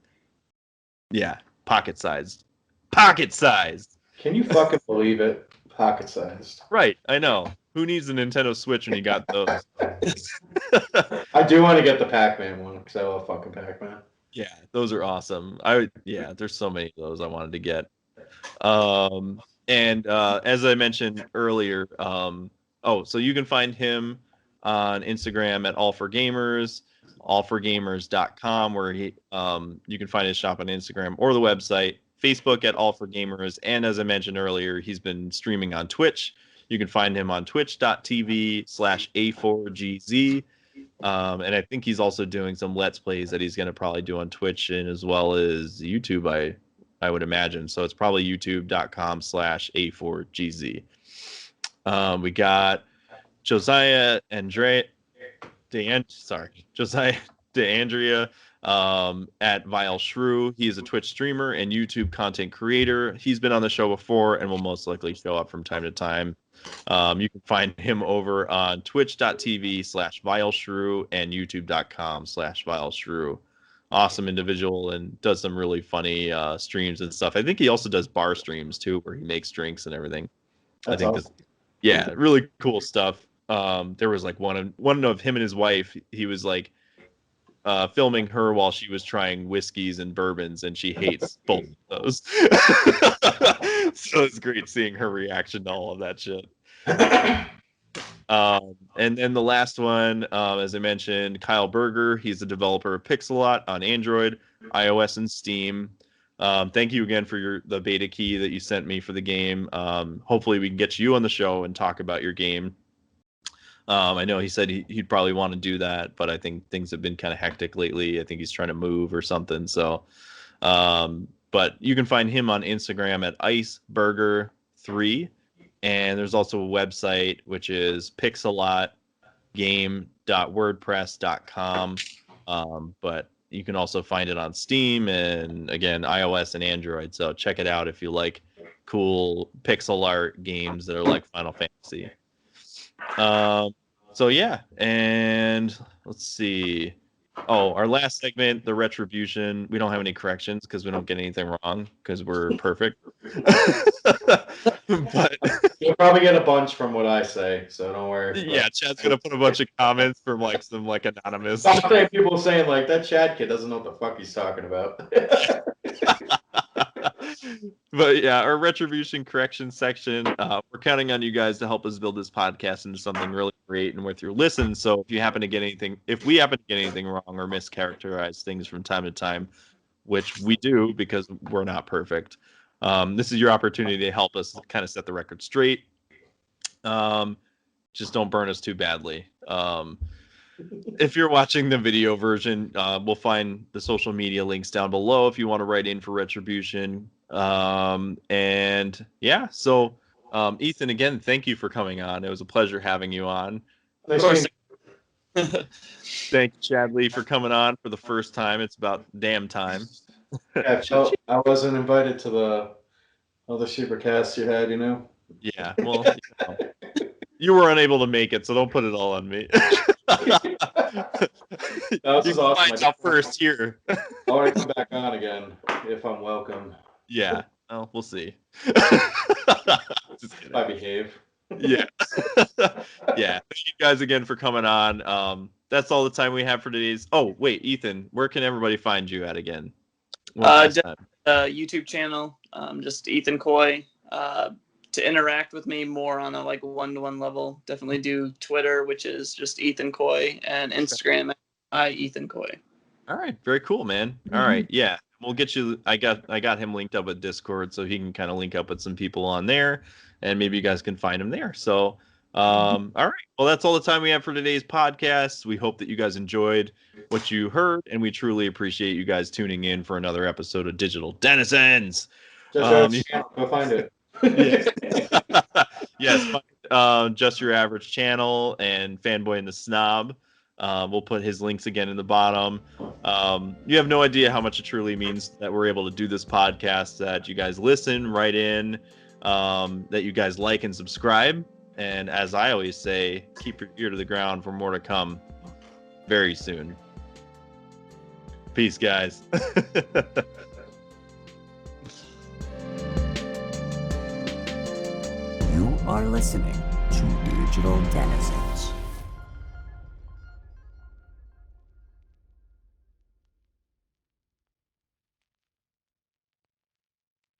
Speaker 2: Yeah, pocket sized. Pocket sized.
Speaker 4: Can you fucking believe it? Pocket sized.
Speaker 2: Right, I know. Who needs a Nintendo Switch when you got those?
Speaker 4: I do want to get the Pac-Man one because I love fucking Pac-Man.
Speaker 2: Yeah, those are awesome. Yeah, there's so many of those I wanted to get. And as I mentioned earlier, so you can find him on Instagram at all4gamers, all4gamers.com, where you can find his shop on Instagram or the website, Facebook at all4gamers, and as I mentioned earlier, he's been streaming on Twitch. You can find him on twitch.tv/A4GZ. And I think he's also doing some Let's Plays that he's going to probably do on Twitch and as well as YouTube, I would imagine. So it's probably youtube.com/A4GZ. We got Josiah DeAndrea at Vile Shrew. He is a Twitch streamer and YouTube content creator. He's been on the show before and will most likely show up from time to time. You can find him over on twitch.tv/vileshrew and youtube.com/vileshrew. Awesome individual and does some really funny streams and stuff. I think he also does bar streams too, where he makes drinks and everything.
Speaker 4: That's
Speaker 2: I think
Speaker 4: awesome.
Speaker 2: yeah, really cool stuff. There was like one of him and his wife. He was like filming her while she was trying whiskeys and bourbons, and she hates both of those. So it's great seeing her reaction to all of that shit. And then the last one, as I mentioned, Kyle Berger. He's the developer of Pixelot on Android, iOS, and Steam. Thank you again for the beta key that you sent me for the game. Hopefully we can get you on the show and talk about your game. I know he said he'd probably want to do that, but I think things have been kind of hectic lately. I think he's trying to move or something. So, but you can find him on Instagram at iceburger3. And there's also a website, which is pixelotgame.wordpress.com. But you can also find it on Steam and, again, iOS and Android. So check it out if you like cool pixel art games that are like Final Fantasy. So yeah, and let's see. Oh, our last segment, the retribution. We don't have any corrections because we don't get anything wrong because we're perfect. But
Speaker 4: You'll probably get a bunch from what I say, so don't worry.
Speaker 2: yeah, Chad's gonna put a bunch of comments from like some like anonymous.
Speaker 4: Sometimes people saying like that Chad kid doesn't know what the fuck he's talking about.
Speaker 2: But yeah, our retribution correction section, we're counting on you guys to help us build this podcast into something really great and worth your listen. So if we happen to get anything wrong or mischaracterize things from time to time, which we do because we're not perfect, this is your opportunity to help us kind of set the record straight. Just don't burn us too badly. If you're watching the video version, we'll find the social media links down below if you want to write in for retribution. And yeah, so Ethan, again, thank you for coming on. It was a pleasure having you on.
Speaker 4: Nice meeting
Speaker 2: Thank you, Chad Lee, for coming on for the first time. It's about damn time.
Speaker 4: Yeah, so I wasn't invited to the other supercast you had, you know?
Speaker 2: Yeah, well, you were unable to make it, so don't put it all on me.
Speaker 4: This
Speaker 2: You
Speaker 4: is
Speaker 2: can
Speaker 4: awesome.
Speaker 2: find out first here.
Speaker 4: I want to come back on again if I'm welcome.
Speaker 2: Yeah, well, we'll see. Just kidding.
Speaker 4: If I behave.
Speaker 2: Yeah. Yeah. Thank you guys again for coming on. That's all the time we have for today's. Oh, wait, Ethan, where can everybody find you at again? One last time.
Speaker 3: YouTube channel, just Ethan Coy. To interact with me more on a like one-to-one level, definitely do Twitter, which is just Ethan Coy, and Instagram Ethan Coy.
Speaker 2: All right, very cool, man. All right, yeah, we'll get you. I got him linked up with Discord, so he can kind of link up with some people on there, and maybe you guys can find him there. So, all right, well, that's all the time we have for today's podcast. We hope that you guys enjoyed what you heard, and we truly appreciate you guys tuning in for another episode of Digital Denizens.
Speaker 4: Just go find it.
Speaker 2: Yes, Just Your Average Channel and Fanboy and the Snob. We'll put his links again in the bottom. You have no idea how much it truly means that we're able to do this podcast, that you guys listen, write in, that you guys like and subscribe. And as I always say, keep your ear to the ground for more to come very soon. Peace, guys.
Speaker 1: You are listening to Digital Denizens.